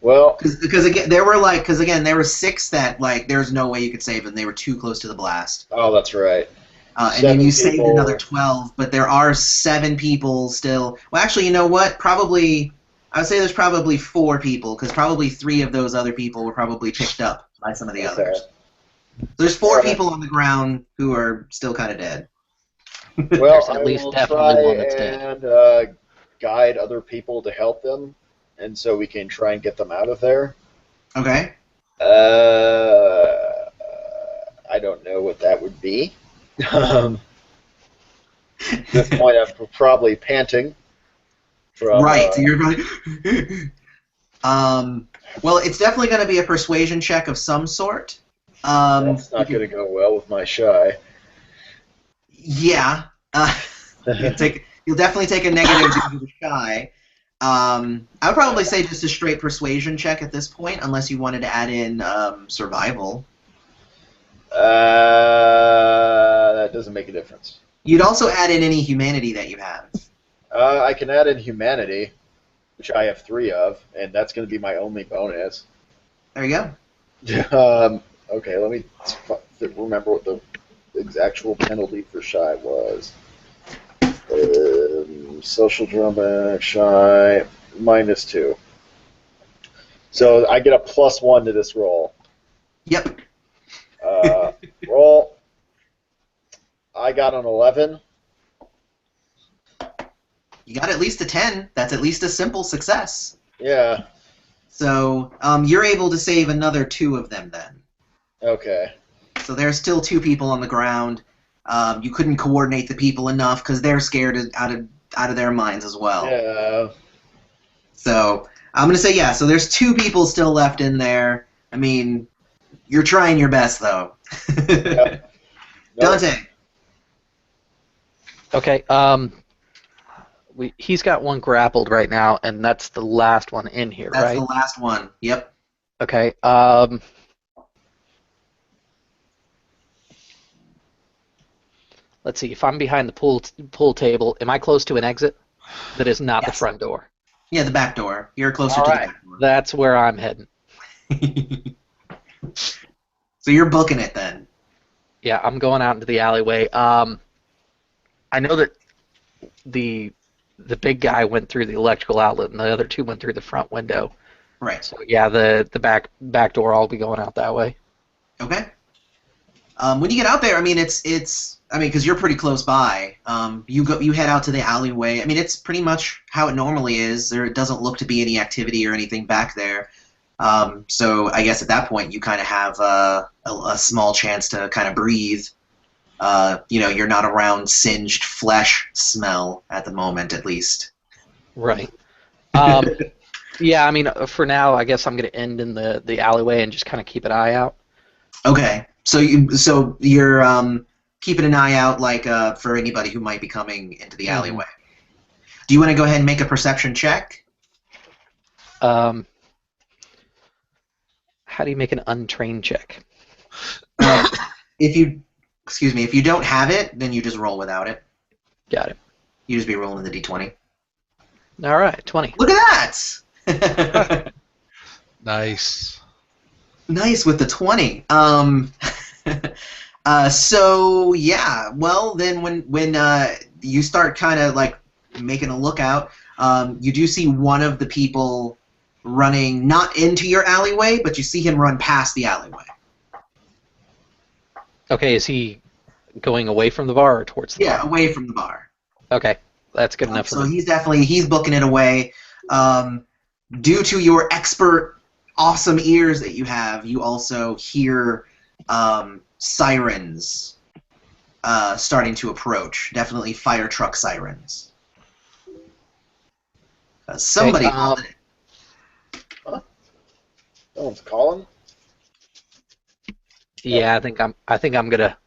Speaker 4: Well,
Speaker 1: because again there were 6 that there's no way you could save them. They were too close to the blast.
Speaker 4: oh, that's right.
Speaker 1: And then
Speaker 4: 7
Speaker 1: you saved
Speaker 4: people.
Speaker 1: another 12, but there are 7 people still. Well, actually, you know what? Probably, I would say there's probably 4 people, because probably 3 of those other people were probably picked up by some of the
Speaker 4: Okay.
Speaker 1: others. So there's 4
Speaker 4: Okay.
Speaker 1: people on the ground who are still kind of dead.
Speaker 4: Well,
Speaker 5: There's at
Speaker 4: I
Speaker 5: least
Speaker 4: will
Speaker 5: definitely
Speaker 4: try
Speaker 5: one that's dead.
Speaker 4: and guide other people to help them, and so we can try and get them out of there.
Speaker 1: Okay.
Speaker 4: I don't know what that would be. At this point, I'm probably panting. From,
Speaker 1: Right. So you're going. Well, it's definitely going to be a persuasion check of some sort.
Speaker 4: That's not going to go well with my shy.
Speaker 1: Yeah. You'll definitely take a negative due to the shy. I would probably say just a straight persuasion check at this point, unless you wanted to add in survival.
Speaker 4: That doesn't make a difference.
Speaker 1: You'd also add in any humanity that you have.
Speaker 4: I can add in humanity, which I have 3 of, and that's going to be my only bonus.
Speaker 1: There you
Speaker 4: go. Okay, let me remember what the actual penalty for shy was. Social drawback, shy, -2. So I get a +1 to this roll.
Speaker 1: Yep.
Speaker 4: Roll. I got an 11.
Speaker 1: You got at least a 10. That's at least a simple success.
Speaker 4: Yeah.
Speaker 1: So you're able to save another 2 of them then.
Speaker 4: Okay.
Speaker 1: So there's still 2 people on the ground. You couldn't coordinate the people enough because they're scared out of their minds as well.
Speaker 4: Yeah.
Speaker 1: So I'm gonna say yeah. So there's 2 people still left in there. I mean, you're trying your best though.
Speaker 4: Yep.
Speaker 1: Dante.
Speaker 5: Okay. He's got one grappled right now, and that's the last one in here,
Speaker 1: That's
Speaker 5: right?
Speaker 1: the last one. Yep.
Speaker 5: Okay. Let's see. If I'm behind the pool table, am I close to an exit that is not the
Speaker 1: Yes.
Speaker 5: front door?
Speaker 1: Yeah, the back door. You're closer
Speaker 5: All
Speaker 1: to
Speaker 5: right.
Speaker 1: the back door.
Speaker 5: That's where I'm heading.
Speaker 1: So you're booking it then.
Speaker 5: Yeah, I'm going out into the alleyway. I know that the big guy went through the electrical outlet, and the other 2 went through the front window.
Speaker 1: Right.
Speaker 5: So yeah, the back door, I'll be going out that way.
Speaker 1: Okay. When you get out there, I mean, because you're pretty close by. You head out to the alleyway. I mean, it's pretty much how it normally is. There doesn't look to be any activity or anything back there. So I guess at that point you kind of have a small chance to kind of breathe. You're not around singed flesh smell at the moment, at least.
Speaker 5: Right. Yeah, I mean, for now, I guess I'm going to end in the alleyway and just kind of keep an eye out.
Speaker 1: Okay. So you're keeping an eye out, like for anybody who might be coming into the alleyway. Do you want to go ahead and make a perception check?
Speaker 5: How do you make an untrained check?
Speaker 1: If you don't have it, then you just roll without it.
Speaker 5: Got it.
Speaker 1: You just be rolling the d20.
Speaker 5: All right, 20.
Speaker 1: Look at that!
Speaker 2: Nice.
Speaker 1: Nice with the 20. So yeah, well then when you start kind of like making a lookout, you do see one of the people running not into your alleyway, but you see him run past the alleyway.
Speaker 5: Okay, is he going away from the bar or towards the bar?
Speaker 1: Yeah, away from the bar.
Speaker 5: Okay, that's good enough for
Speaker 1: So
Speaker 5: me.
Speaker 1: he's booking it away. Due to your expert, awesome ears that you have, you also hear sirens starting to approach. Definitely fire truck sirens. Somebody
Speaker 5: Okay,
Speaker 1: called it.
Speaker 4: No one's calling?
Speaker 5: Yeah, I think I'm gonna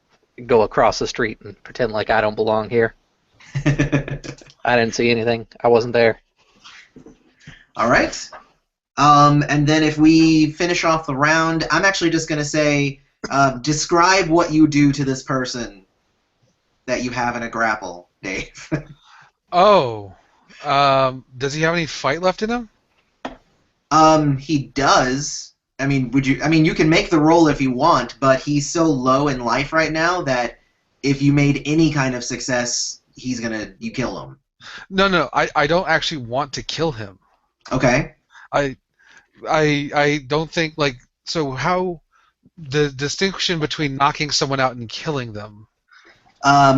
Speaker 5: go across the street and pretend like I don't belong here. I didn't see anything. I wasn't there.
Speaker 1: All right. And then if we finish off the round, I'm actually just going to say, describe what you do to this person that you have in a grapple, Dave.
Speaker 2: Oh. Does he have any fight left in him?
Speaker 1: He does. I mean, you can make the roll if you want, but he's so low in life right now that if you made any kind of success, you kill him.
Speaker 2: No. I don't actually want to kill him.
Speaker 1: Okay.
Speaker 2: I don't think so. How the distinction between knocking someone out and killing them?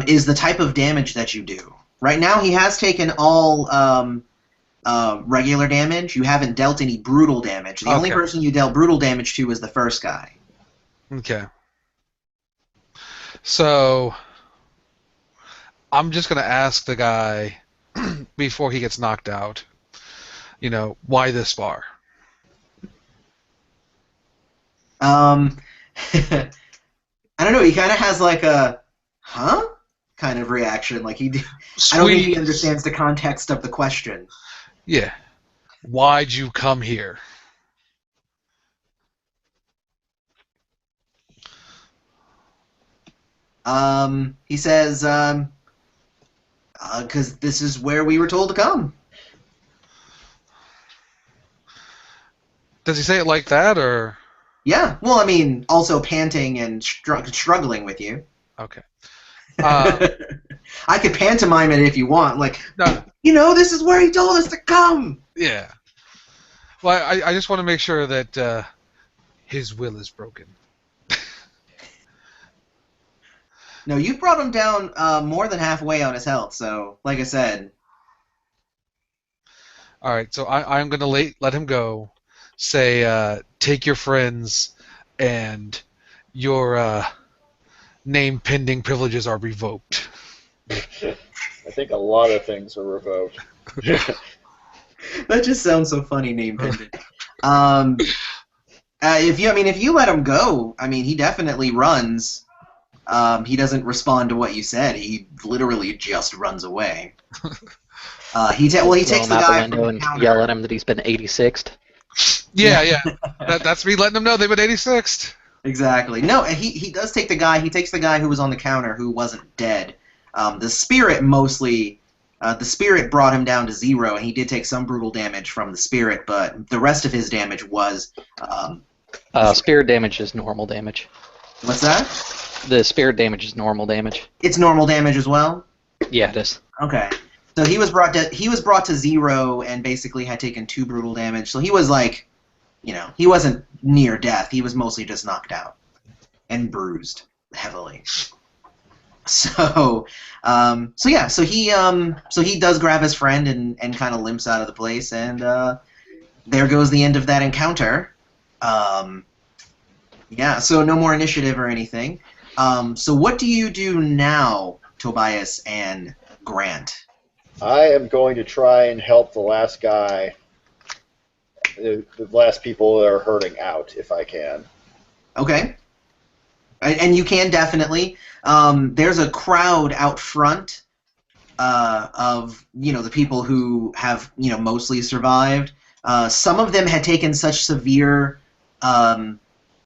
Speaker 1: Is the type of damage that you do. Right now, he has taken all regular damage. You haven't dealt any brutal damage. The only
Speaker 2: Okay.
Speaker 1: person you dealt brutal damage to was the first guy.
Speaker 2: Okay. So I'm just gonna ask the guy before he gets knocked out. Why this far?
Speaker 1: I don't know. He kind of has like a, huh? Kind of reaction. Like I don't think he
Speaker 2: Squeeze.
Speaker 1: understands the context of the question.
Speaker 2: Yeah. Why'd you come here?
Speaker 1: He says, because this is where we were told to come.
Speaker 2: Does he say it like that, or?
Speaker 1: Yeah. Well, I mean, also panting and struggling with you.
Speaker 2: Okay. Uh,
Speaker 1: I could pantomime it if you want. Like,
Speaker 2: no,
Speaker 1: this is where he told us to come.
Speaker 2: yeah. Well, I just want to make sure that his will is broken.
Speaker 1: No, you've brought him down more than halfway on his health. So, like I said,
Speaker 2: All right, so I'm going to let him go. Say, take your friends, and your name pending privileges are revoked.
Speaker 4: I think a lot of things are revoked.
Speaker 1: that just sounds so funny, name pendant. If you let him go, I mean, he definitely runs. He doesn't respond to what you said. He literally just runs away. He takes
Speaker 5: Throw
Speaker 1: the
Speaker 5: him out
Speaker 1: guy
Speaker 5: the window
Speaker 1: from
Speaker 5: and
Speaker 1: the counter.
Speaker 5: yell at him that he's been 86'd.
Speaker 2: Yeah. That's me letting them know they've been 86th.
Speaker 1: Exactly. No, he does take the guy. He takes the guy who was on the counter who wasn't dead. The spirit brought him down to 0, and he did take some brutal damage from the spirit, but the rest of his damage was.
Speaker 5: Spirit damage is normal damage.
Speaker 1: What's that?
Speaker 5: The spirit damage is normal damage.
Speaker 1: It's normal damage as well.
Speaker 5: Yeah, it is.
Speaker 1: Okay. So he was brought to 0 and basically had taken 2 brutal damage. So he was like, he wasn't near death. He was mostly just knocked out and bruised heavily. So he does grab his friend and kind of limps out of the place, and there goes the end of that encounter. So no more initiative or anything. So what do you do now, Tobias and Grant?
Speaker 4: I am going to try and help the last guy, the last people that are hurting out, if I can.
Speaker 1: Okay. And you can definitely. There's a crowd out front of the people who have mostly survived. Some of them had taken such severe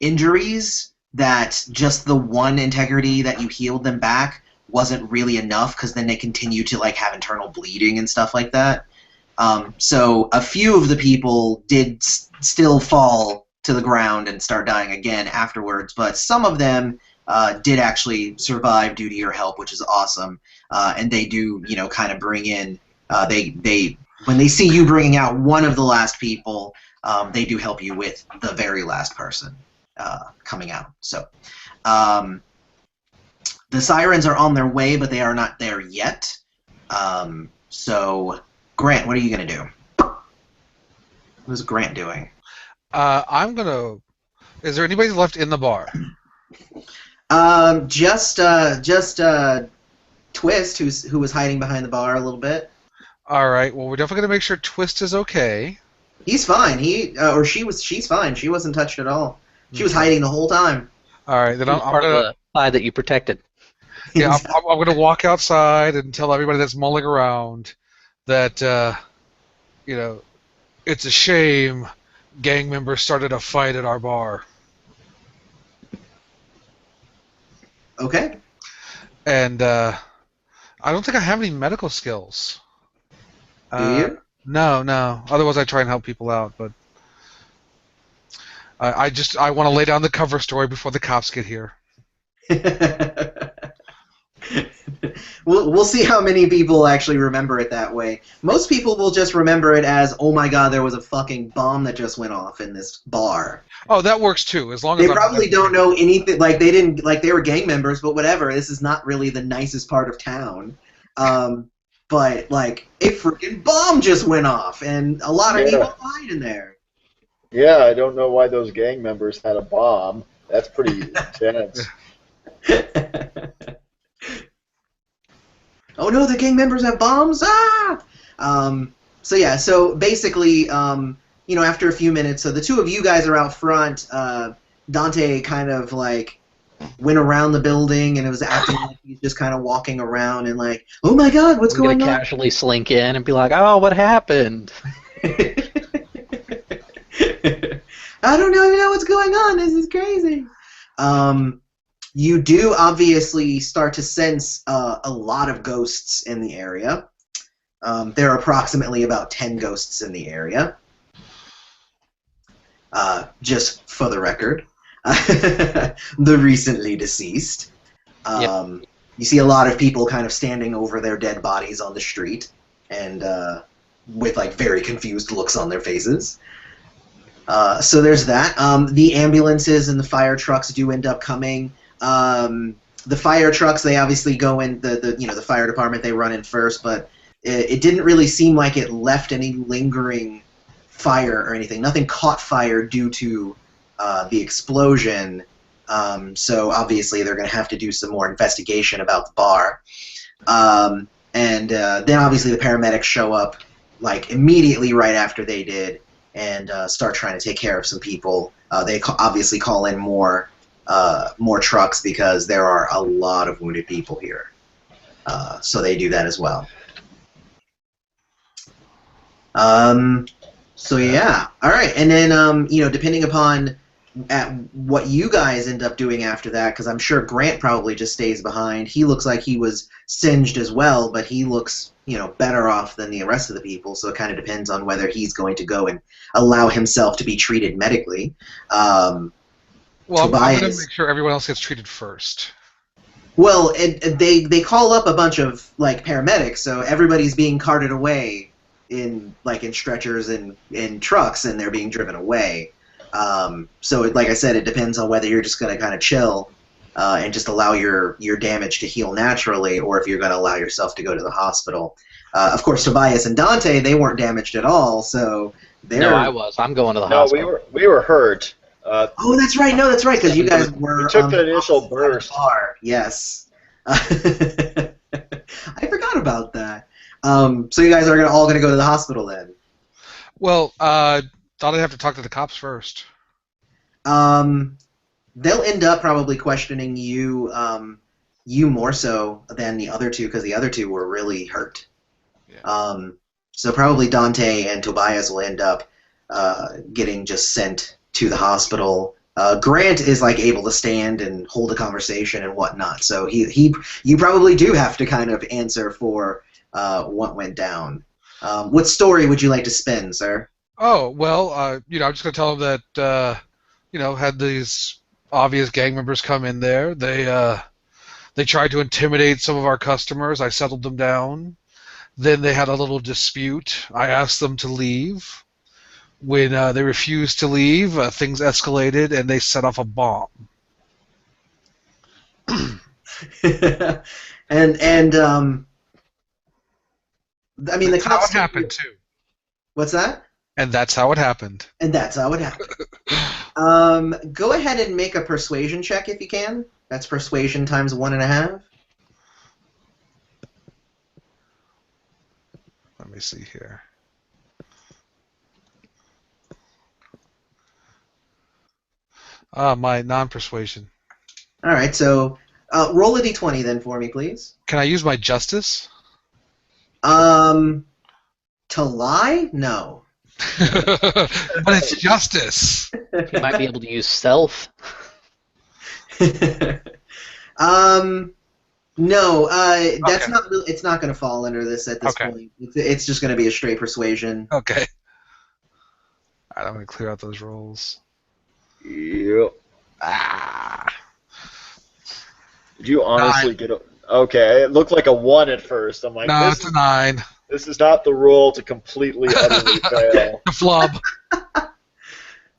Speaker 1: injuries that just the one integrity that you healed them back wasn't really enough, because then they continue to have internal bleeding and stuff like that. So a few of the people did still fall to the ground and start dying again afterwards, but some of them did actually survive due to your help, which is awesome. And they do kind of bring in they when they see you bringing out one of the last people, they do help you with the very last person coming out. So the sirens are on their way, but they are not there yet. So Grant, what are you going to do? What's Grant doing?
Speaker 2: Is there anybody left in the bar?
Speaker 1: Just Twist, who was hiding behind the bar a little bit.
Speaker 2: All right. Well, we're definitely gonna make sure Twist is okay.
Speaker 1: He's fine. She's fine. She wasn't touched at all. She was hiding the whole time.
Speaker 2: All right. Then I'm
Speaker 5: Part of
Speaker 2: gonna.
Speaker 5: the pie that you protected.
Speaker 2: Yeah, I'm going to walk outside and tell everybody that's mulling around that, it's a shame gang members started a fight at our bar.
Speaker 1: Okay.
Speaker 2: And I don't think I have any medical skills.
Speaker 1: Do you?
Speaker 2: No. Otherwise, I try and help people out, but I want to lay down the cover story before the cops get here.
Speaker 1: We'll see how many people actually remember it that way. Most people will just remember it as, oh my god, there was a fucking bomb that just went off in this bar.
Speaker 2: Oh, that works too. As long as
Speaker 1: They probably don't know anything. They were gang members, but whatever. This is not really the nicest part of town. but like a freaking bomb just went off, and a lot of
Speaker 4: Yeah.
Speaker 1: people died in there.
Speaker 4: Yeah, I don't know why those gang members had a bomb. That's pretty intense.
Speaker 1: Oh no, the gang members have bombs! Ah! So yeah, so basically, after a few minutes, so the two of you guys are out front. Dante kind of like went around the building and it was acting like he's just kind of walking around and like, oh my god, what's
Speaker 5: I'm gonna
Speaker 1: going on?
Speaker 5: casually slink in and be like, "Oh, what happened?"
Speaker 1: I don't even know what's going on. This is crazy. You do obviously start to sense a lot of ghosts in the area. There are approximately about 10 ghosts in the area. Just for the record. The recently deceased.
Speaker 5: Yep.
Speaker 1: You see a lot of people kind of standing over their dead bodies on the street and with like very confused looks on their faces. So there's that. The ambulances and the fire trucks do end up coming. The fire trucks, they obviously go in the fire department they run in first, but it didn't really seem like it left any lingering fire or anything. Nothing caught fire due to the explosion. So obviously they're going to have to do some more investigation about the bar. And then obviously the paramedics show up like immediately right after they did and start trying to take care of some people. They obviously call in more trucks because there are a lot of wounded people here. So they do that as well. So yeah, all right, and then depending upon at what you guys end up doing after that, because I'm sure Grant probably just stays behind. He looks like he was singed as well, but he looks better off than the rest of the people. So it kind of depends on whether he's going to go and allow himself to be treated medically.
Speaker 2: Well, I'm
Speaker 1: Tobias-
Speaker 2: going to make sure everyone else gets treated first.
Speaker 1: Well, they call up a bunch of like paramedics, so everybody's being carted away in stretchers and in trucks, and they're being driven away. So like I said, it depends on whether you're just going to kind of chill and just allow your damage to heal naturally, or if you're going to allow yourself to go to the hospital. Of course, Tobias and Dante, they weren't damaged at all, so they're.
Speaker 5: No, I was. I'm going to the
Speaker 4: No,
Speaker 5: hospital.
Speaker 4: we were hurt.
Speaker 1: Oh, that's right. No, that's right, because you guys were.
Speaker 4: We took
Speaker 1: on
Speaker 4: the initial
Speaker 1: opposite side of the
Speaker 4: burst.
Speaker 1: bar. Yes. I forgot about that. So you guys are all going to go to the hospital then.
Speaker 2: Well, thought I'd have to talk to the cops first.
Speaker 1: They'll end up probably questioning you, you more so than the other two, because the other two were really hurt.
Speaker 2: Yeah.
Speaker 1: So probably Dante and Tobias will end up getting just sent to the hospital. Grant is like able to stand and hold a conversation and whatnot. So you probably do have to kind of answer for what went down. What story would you like to spin, sir?
Speaker 2: Oh, well, I'm just going to tell them that, had these obvious gang members come in there. They tried to intimidate some of our customers. I settled them down. Then they had a little dispute. I asked them to leave. When they refused to leave, things escalated, and they set off a bomb.
Speaker 1: and I mean, the
Speaker 2: That's how
Speaker 1: cops.
Speaker 2: it happened, too.
Speaker 1: What's that?
Speaker 2: And that's how it happened.
Speaker 1: And that's how it happened. Go ahead and make a persuasion check if you can. That's persuasion times 1.5.
Speaker 2: Let me see here. My non-persuasion.
Speaker 1: All right, so roll a d20 then for me, please.
Speaker 2: Can I use my justice?
Speaker 1: To lie? No.
Speaker 2: But it's justice.
Speaker 5: You might be able to use stealth.
Speaker 1: No. That's
Speaker 2: Okay.
Speaker 1: not. Really, it's not going to fall under this at this
Speaker 2: Okay.
Speaker 1: point. It's just going to be a straight persuasion.
Speaker 2: Okay. All right, I'm going to clear out those rolls.
Speaker 4: Yep.
Speaker 2: Ah.
Speaker 4: Did you honestly get a... Okay, it looked like a 1 at first. I'm like,
Speaker 2: No,
Speaker 4: this,
Speaker 2: it's a 9.
Speaker 4: this is not the rule to completely, utterly fail.
Speaker 2: A flub.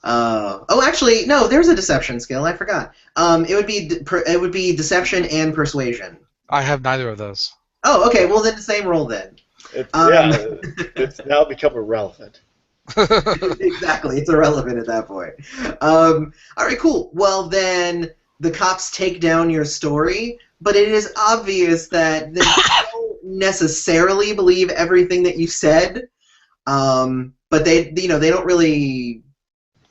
Speaker 1: Oh, actually, no. There's a deception skill. I forgot. It would be deception and persuasion.
Speaker 2: I have neither of those.
Speaker 1: Oh, okay. Well, then the same roll then.
Speaker 4: It's now become irrelevant.
Speaker 1: Exactly, it's irrelevant at that point. All right, cool. Well, then the cops take down your story, but it is obvious that they don't necessarily believe everything that you said. But they don't really,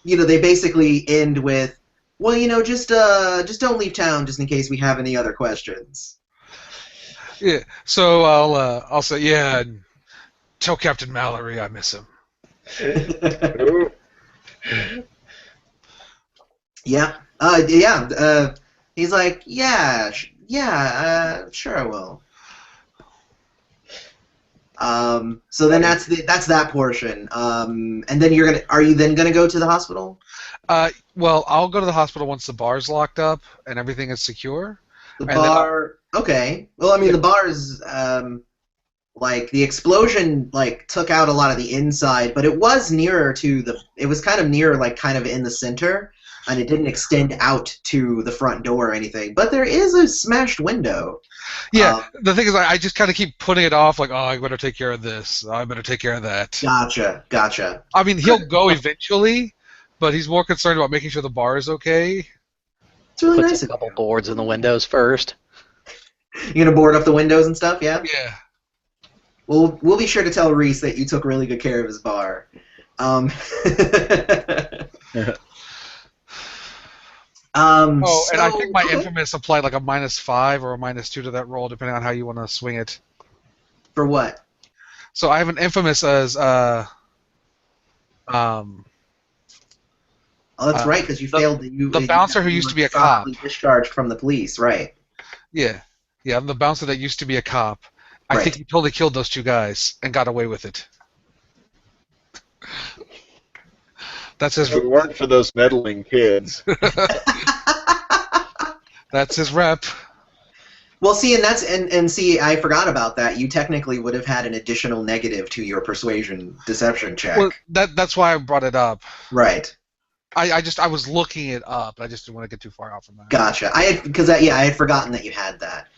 Speaker 1: they basically end with, well, just don't leave town just in case we have any other questions.
Speaker 2: Yeah. So I'll say, yeah, and tell Captain Mallory I miss him.
Speaker 4: Ooh.
Speaker 1: Yeah. He's like, sure I will. So then that's that portion. And then are you then gonna go to the hospital?
Speaker 2: Well, I'll go to the hospital once the bar's locked up and everything is secure.
Speaker 1: The bar. Okay. Well, I mean, the bar is like the explosion took out a lot of the inside, but it was nearer to it was kind of near, kind of in the center, and it didn't extend out to the front door or anything. But there is a smashed window.
Speaker 2: Yeah, the thing is, I just kind of keep putting it off, like, oh, I better take care of this. I better take care of that.
Speaker 1: Gotcha.
Speaker 2: I mean, he'll go eventually, but he's more concerned about making sure the bar is okay.
Speaker 1: It's really
Speaker 5: Puts
Speaker 1: nice.
Speaker 5: a couple boards in the windows first.
Speaker 1: You gonna board up the windows and stuff? Yeah.
Speaker 2: Yeah.
Speaker 1: We'll be sure to tell Reese that you took really good care of his bar.
Speaker 2: And
Speaker 1: So,
Speaker 2: I think my infamous applied like a -5 or a -2 to that roll, depending on how you want to swing it.
Speaker 1: For what?
Speaker 2: So I have an infamous as
Speaker 1: Oh, that's right, because you failed.
Speaker 2: the bouncer who used to be a cop.
Speaker 1: Discharged from the police, right?
Speaker 2: Yeah, I'm the bouncer that used to be a cop. I
Speaker 1: Right.
Speaker 2: think he totally killed those two guys and got away with it. That's his.
Speaker 4: If it weren't for those meddling kids.
Speaker 2: That's his rep.
Speaker 1: Well, see, and see, I forgot about that. You technically would have had an additional negative to your persuasion deception check.
Speaker 2: Well, that's why I brought it up.
Speaker 1: Right.
Speaker 2: I was looking it up. I just didn't want to get too far out from that.
Speaker 1: Gotcha. I had forgotten that you had that.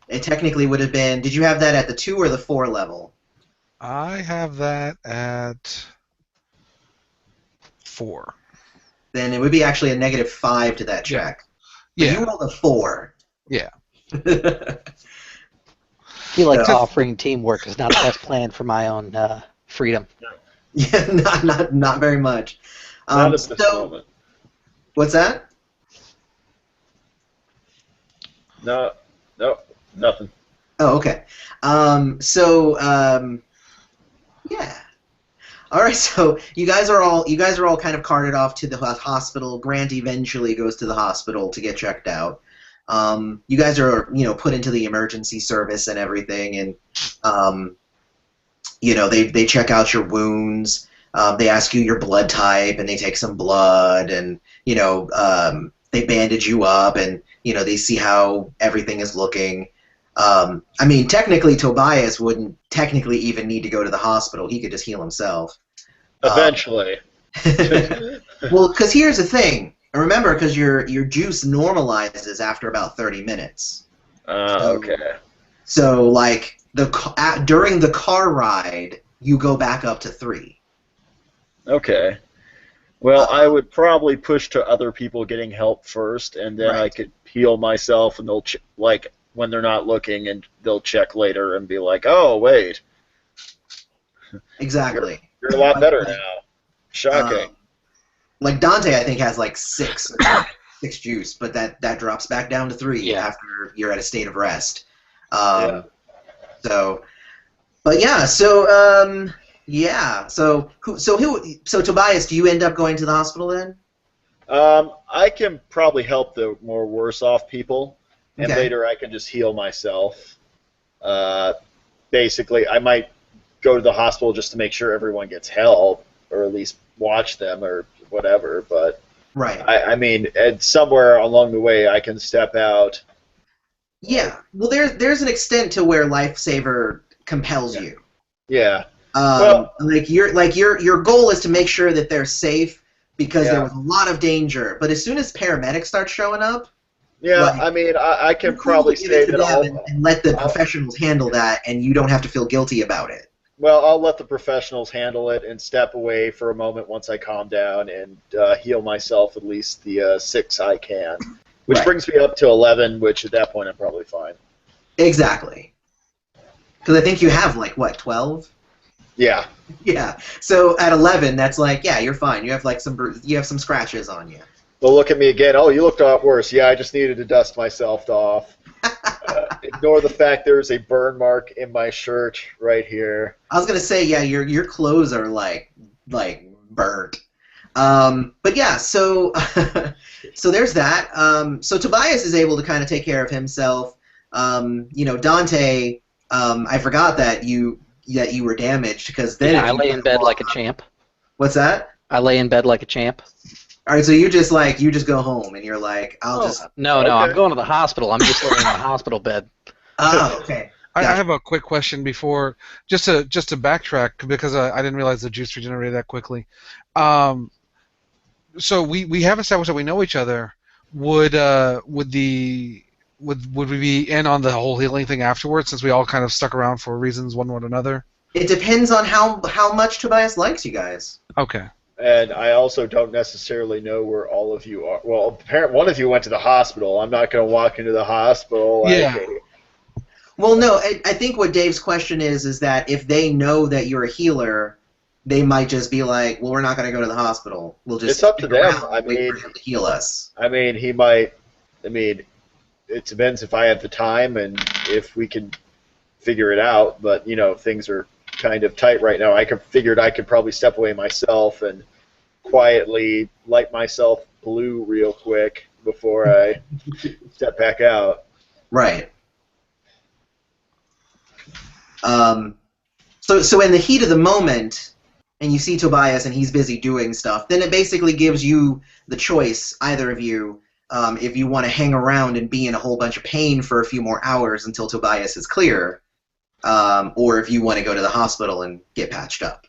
Speaker 1: It technically would have been. Did you have that at the 2 or the 4 level?
Speaker 2: I have that at 4.
Speaker 1: Then it would be actually a -5 to that check. But
Speaker 2: Yeah.
Speaker 1: you rolled a 4.
Speaker 2: Yeah.
Speaker 5: I feel like
Speaker 1: Yeah.
Speaker 5: offering teamwork is not the best plan for my own freedom.
Speaker 1: Yeah, not very much.
Speaker 4: Not at this moment.
Speaker 1: What's that?
Speaker 4: No, nothing.
Speaker 1: Oh, okay. Yeah. All right. So you guys are all kind of carted off to the hospital. Grant eventually goes to the hospital to get checked out. You guys are put into the emergency service and everything, and they check out your wounds. They ask you your blood type, and they take some blood, and they bandage you up, and they see how everything is looking. I mean, technically, Tobias wouldn't technically even need to go to the hospital. He could just heal himself.
Speaker 4: Eventually.
Speaker 1: Well, because here's the thing. Remember, because your juice normalizes after about 30 minutes.
Speaker 4: Okay.
Speaker 1: So, during the car ride, you go back up to 3.
Speaker 4: Okay. Well, I would probably push to other people getting help first, and then I
Speaker 1: Right.
Speaker 4: could heal myself, and they'll when they're not looking, and they'll check later and be like, "Oh, wait,
Speaker 1: Exactly.
Speaker 4: you're a lot better now." Shocking.
Speaker 1: Like Dante, I think has 6 juice, but that drops back down to 3 after you're at a state of rest.
Speaker 4: Yeah.
Speaker 1: So, but yeah, so so Tobias, do you end up going to the hospital then?
Speaker 4: I can probably help the more worse off people, and
Speaker 1: Okay.
Speaker 4: later I can just heal myself. Basically, I might go to the hospital just to make sure everyone gets help, or at least watch them or whatever. But
Speaker 1: Right.
Speaker 4: I mean, somewhere along the way, I can step out.
Speaker 1: Yeah. Well, there's an extent to where Lifesaver compels you.
Speaker 4: Yeah.
Speaker 1: Your goal is to make sure that they're safe because
Speaker 4: Yeah.
Speaker 1: there was a lot of danger. But as soon as paramedics start showing up,
Speaker 4: Yeah,
Speaker 1: Like,
Speaker 4: I mean, I can
Speaker 1: you're cool
Speaker 4: probably
Speaker 1: to give
Speaker 4: say
Speaker 1: it to
Speaker 4: that
Speaker 1: them and let the
Speaker 4: I'll
Speaker 1: professionals handle that, and you don't have to feel guilty about it.
Speaker 4: well, I'll let the professionals handle it and step away for a moment once I calm down and heal myself at least the 6 I can, which
Speaker 1: Right.
Speaker 4: brings me up to 11, which at that point I'm probably fine.
Speaker 1: Exactly. Because I think you have, like, what, 12?
Speaker 4: Yeah.
Speaker 1: Yeah. So at 11, that's like, yeah, you're fine. You have, like, you have some scratches on you.
Speaker 4: They'll look at me again. Oh, you looked a lot worse. Yeah, I just needed to dust myself off. Ignore the fact there's a burn mark in my shirt right here.
Speaker 1: I was gonna say, yeah, your clothes are like burnt. But yeah, so so there's that. So Tobias is able to kind of take care of himself. Dante, I forgot that you were damaged because then
Speaker 5: Yeah, I lay in bed like a champ.
Speaker 1: What's that?
Speaker 5: I lay in bed like a champ.
Speaker 1: All right, so you just go home and you're like,
Speaker 5: No,
Speaker 4: Okay.
Speaker 5: I'm going to the hospital. I'm just laying in the hospital bed.
Speaker 1: Oh, okay.
Speaker 2: I
Speaker 1: Gotcha.
Speaker 2: have a quick question before, just to backtrack because I didn't realize the juice regenerated that quickly. So we have established that we know each other. Would we be in on the whole healing thing afterwards, since we all kind of stuck around for reasons one way or another?
Speaker 1: It depends on how much Tobias likes you guys.
Speaker 2: Okay.
Speaker 4: And I also don't necessarily know where all of you are. Well, apparently one of you went to the hospital. I'm not going to walk into the hospital.
Speaker 2: Yeah.
Speaker 1: Well, no, I think what Dave's question is that if they know that you're a healer, they might just be like, well, we're not going to go to the hospital. We'll just
Speaker 4: It's up to
Speaker 1: stick
Speaker 4: them.
Speaker 1: around
Speaker 4: I
Speaker 1: and wait
Speaker 4: mean-
Speaker 1: for him to heal us.
Speaker 4: I mean, he might. I mean, it depends if I have the time and if we can figure it out. But things are kind of tight right now. I figured I could probably step away myself and quietly light myself blue real quick before I step back out.
Speaker 1: Right. So in the heat of the moment, and you see Tobias and he's busy doing stuff, then it basically gives you the choice, either of you, if you want to hang around and be in a whole bunch of pain for a few more hours until Tobias is clear, or if you want to go to the hospital and get patched up.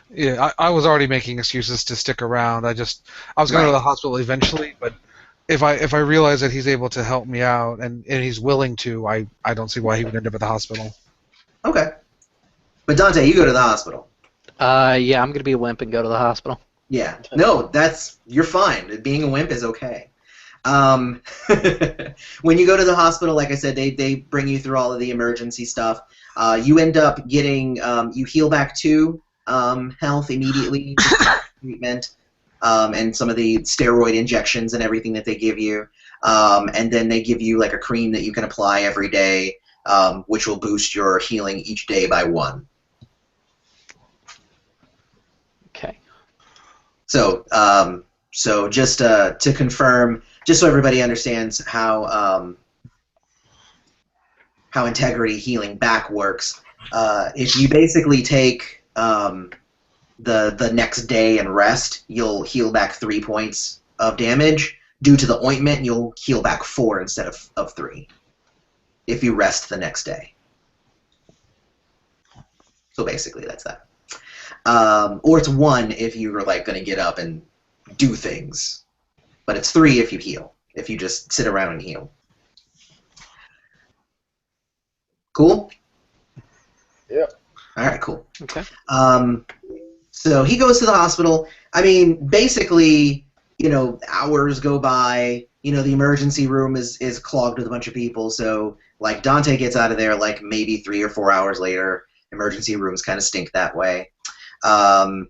Speaker 2: Yeah, I was already making excuses to stick around. I was going to go to the hospital eventually, but if I realize that he's able to help me out and he's willing to, I don't see why he would end up at the hospital.
Speaker 1: Okay. But Dante, you go to the hospital.
Speaker 5: Yeah, I'm going to be a wimp and go to the hospital.
Speaker 1: Yeah. No, you're fine. Being a wimp is okay. When you go to the hospital, like I said, they bring you through all of the emergency stuff. You end up getting, you heal back 2 health immediately, treatment, and some of the steroid injections and everything that they give you. And then they give you like a cream that you can apply every day, which will boost your healing each day by 1.
Speaker 5: Okay.
Speaker 1: So just to confirm, just so everybody understands how integrity healing back works, if you basically take the next day and rest, you'll heal back 3 points of damage. Due to the ointment, you'll heal back 4 instead of 3 if you rest the next day. So basically, that's that. Or it's 1 if you're like going to get up and do things, but it's 3 if you heal. If you just sit around and heal. Cool.
Speaker 4: Yep.
Speaker 1: All right. Cool.
Speaker 5: Okay.
Speaker 1: So he goes to the hospital. I mean, basically, hours go by. The emergency room is clogged with a bunch of people. So, like, Dante gets out of there, like, maybe 3 or 4 hours later. Emergency rooms kind of stink that way. And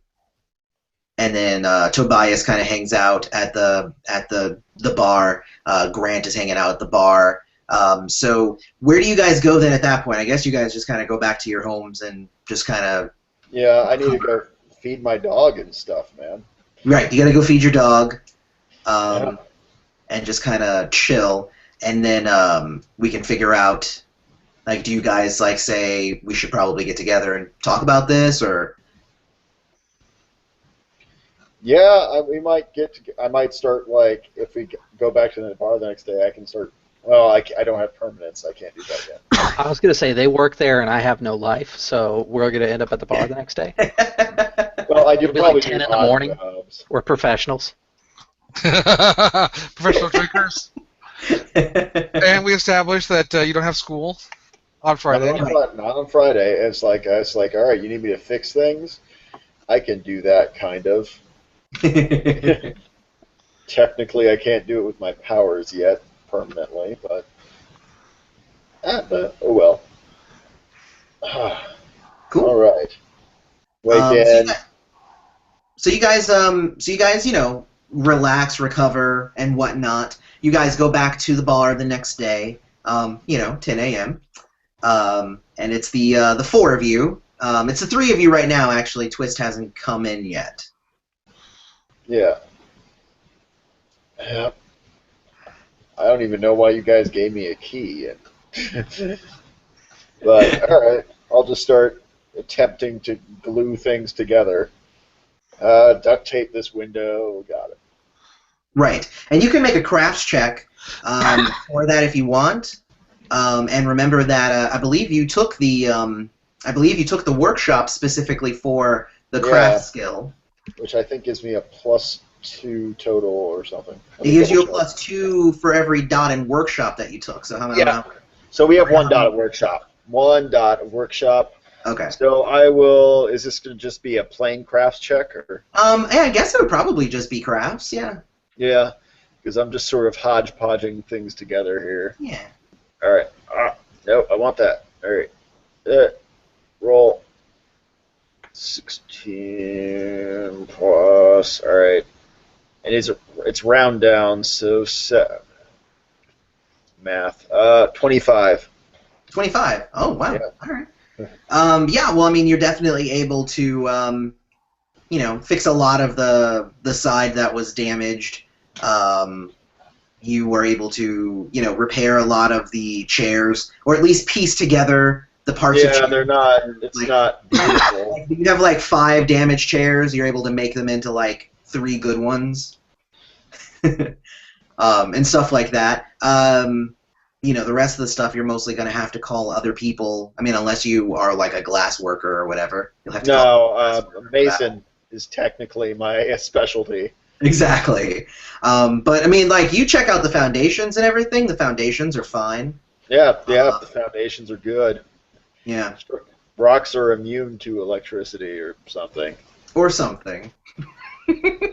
Speaker 1: then Tobias kind of hangs out at the bar. Grant is hanging out at the bar. So where do you guys go then at that point? I guess you guys just kind of go back to your homes and just kind of...
Speaker 4: Yeah, I need to go feed my dog and stuff, man.
Speaker 1: Right, you got to go feed your dog.
Speaker 4: Yeah.
Speaker 1: And just kind of chill. And then we can figure out, like, do you guys, like, say we should probably get together and talk about this, or...
Speaker 4: Yeah, we might I might start, like, if we go back to the bar the next day, I can start. Well, I don't have permanence. I can't do that yet.
Speaker 5: I was going to say, they work there and I have no life, so we're going to end up at the bar the next day.
Speaker 4: Well, I do
Speaker 5: It'll be
Speaker 4: probably
Speaker 5: like 10
Speaker 4: do
Speaker 5: in the
Speaker 4: odd
Speaker 5: morning.
Speaker 4: jobs.
Speaker 5: We're professionals.
Speaker 2: Professional drinkers. And we established that you don't have school on Friday.
Speaker 4: Not on Friday. It's like, all right, you need me to fix things? I can do that, kind of. Technically, I can't do it with my powers yet, permanently, but oh well.
Speaker 1: Cool.
Speaker 4: All right. Wait,
Speaker 1: So
Speaker 4: Dan.
Speaker 1: you guys, relax, recover, and whatnot. You guys go back to the bar the next day, 10 a.m. And it's the four of you. It's the three of you right now, actually. Twist hasn't come in yet.
Speaker 4: Yeah. Yeah. I don't even know why you guys gave me a key. But, all right. I'll just start attempting to glue things together. Duct tape this window. Got it.
Speaker 1: Right. And you can make a crafts check for that if you want. And remember that I believe you took the workshop specifically for the craft skill.
Speaker 4: Which I think gives me a +2 total or something.
Speaker 1: It gives you a +2 for every dot in workshop that you took. So how many?
Speaker 4: Yeah. So we have 1 dot at workshop. 1 dot at workshop.
Speaker 1: Okay.
Speaker 4: So I will. Is this going to just be a plain crafts check, or?
Speaker 1: Yeah, I guess it would probably just be crafts. Yeah.
Speaker 4: Yeah, because I'm just sort of hodgepodging things together here.
Speaker 1: Yeah.
Speaker 4: All right. No, I want that. All right. Roll. 16 plus. All right. And it's round down, so math. 25.
Speaker 1: 25. Oh wow.
Speaker 4: Yeah.
Speaker 1: All right. Yeah. Well, I mean, you're definitely able to, fix a lot of the side that was damaged. You were able to, repair a lot of the chairs, or at least piece together the parts of chairs.
Speaker 4: Yeah, they're not. It's not beautiful.
Speaker 1: You have 5 damaged chairs. You're able to make them into 3 good ones, and stuff like that. The rest of the stuff you're mostly going to have to call other people. I mean, unless you are a glass worker or whatever. You'll have to call
Speaker 4: Mason is technically my specialty.
Speaker 1: Exactly. But, I mean, you check out the foundations and everything. The foundations are fine.
Speaker 4: Yeah, the foundations are good.
Speaker 1: Yeah.
Speaker 4: Rocks are immune to electricity or something.
Speaker 1: Or something. I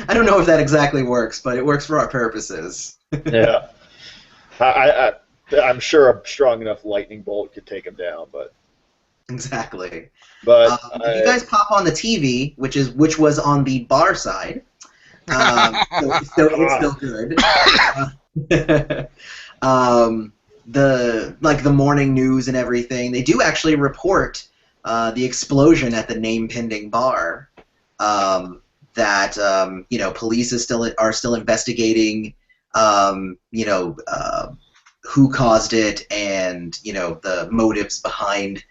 Speaker 1: don't know if that exactly works, but it works for our purposes.
Speaker 4: Yeah. I'm sure a strong enough lightning bolt could take him down, but...
Speaker 1: Exactly.
Speaker 4: But
Speaker 1: if you guys pop on the TV, which was on the bar side, so it's still good. The morning news and everything, they do actually report the explosion at the name pending bar. That police are still investigating. Who caused it, and the motives behind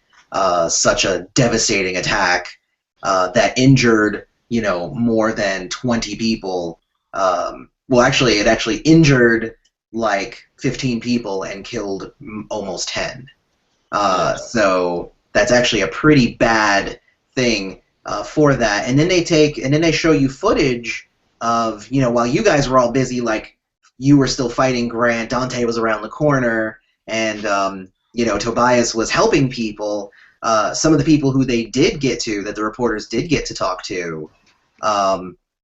Speaker 1: such a devastating attack that injured more than 20 people. It actually injured 15 people and killed almost 10. So that's actually a pretty bad thing for that. And then they show you footage of while you guys were all busy, you were still fighting Grant, Dante was around the corner, and Tobias was helping people. Some of the people who they did get to, that the reporters did get to talk to,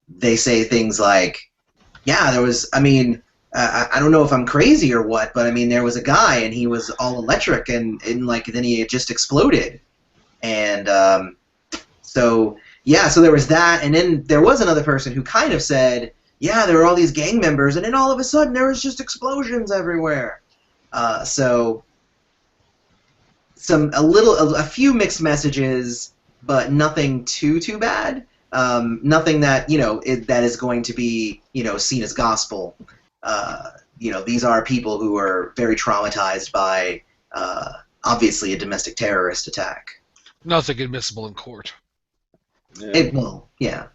Speaker 1: they say things like, yeah, there was, I don't know if I'm crazy or what, but there was a guy and he was all electric and then he had just exploded. And so there was that, and then there was another person who kind of said, yeah, there were all these gang members, and then all of a sudden there was just explosions everywhere. So a few mixed messages, but nothing too bad. Nothing that that is going to be seen as gospel. These are people who are very traumatized by obviously a domestic terrorist attack.
Speaker 2: Nothing admissible in court.
Speaker 4: yeah.
Speaker 1: It will, yeah.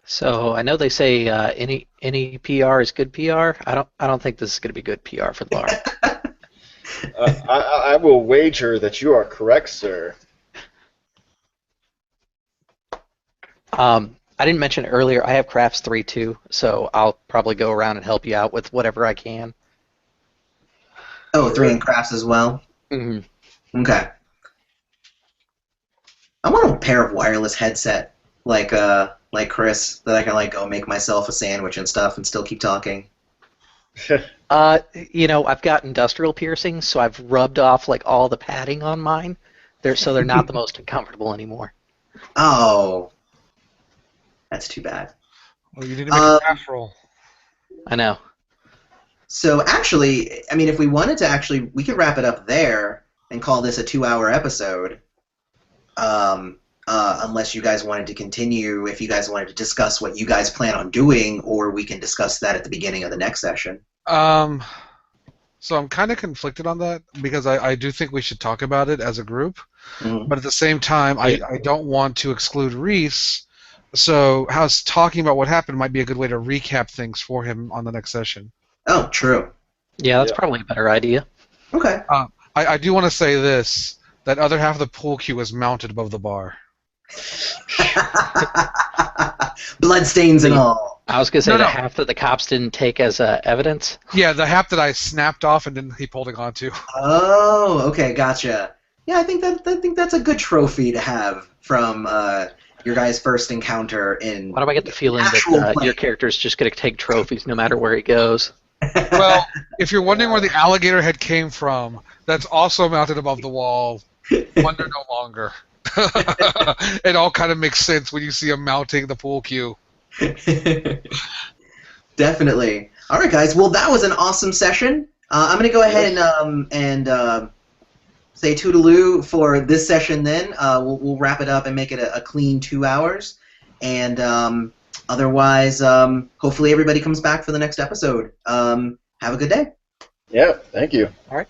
Speaker 5: So I know they say any PR is good PR. I don't think this is going to be good PR for the bar.
Speaker 4: I will wager that you are correct, sir.
Speaker 5: I I didn't mention earlier, I have crafts 3 too, so I'll probably go around and help you out with whatever I can.
Speaker 1: Oh, 3 in crafts as well?
Speaker 5: hmm
Speaker 1: Okay. I want a pair of wireless headset, like Chris, that I can like go make myself a sandwich and stuff and still keep talking.
Speaker 5: I've got industrial piercings, so I've rubbed off like all the padding on mine. They're not the most uncomfortable anymore.
Speaker 1: Oh, that's too bad.
Speaker 2: Well, you need to make a casserole.
Speaker 5: I know.
Speaker 1: So actually, I mean, if we wanted to we could wrap it up there and call this a 2-hour episode. Unless you guys wanted to continue, if you guys wanted to discuss what you guys plan on doing, or we can discuss that at the beginning of the next session.
Speaker 2: So I'm kind of conflicted on that because I do think we should talk about it as a group, but at the same time, I don't want to exclude Reese. So how's talking about what happened might be a good way to recap things for him on the next session.
Speaker 1: Oh, true.
Speaker 5: Yeah, that's probably a better idea.
Speaker 1: Okay.
Speaker 2: I do want to say this, that other half of the pool cue is mounted above the bar.
Speaker 1: Bloodstains and all.
Speaker 5: I was going to say
Speaker 2: No.
Speaker 5: half that the cops didn't take as evidence.
Speaker 2: Yeah, the half that I snapped off and didn't keep holding on to.
Speaker 1: Oh, okay, gotcha. Yeah, I think that's a good trophy to have from your guys' first encounter in.
Speaker 5: Why do I get the feeling
Speaker 1: actual
Speaker 5: that
Speaker 1: play.
Speaker 5: your character's just going to take trophies no matter where he goes?
Speaker 2: Well, if you're wondering where the alligator head came from, that's also mounted above the wall. Wonder no longer. It all kind of makes sense when you see him mounting the pool cue.
Speaker 1: Definitely. All right, guys. Well, that was an awesome session. I'm going to go ahead and say toodaloo for this session then. We'll wrap it up and make it a clean 2 hours. And otherwise, hopefully everybody comes back for the next episode. Have a good day.
Speaker 4: Yeah, thank you.
Speaker 5: All right.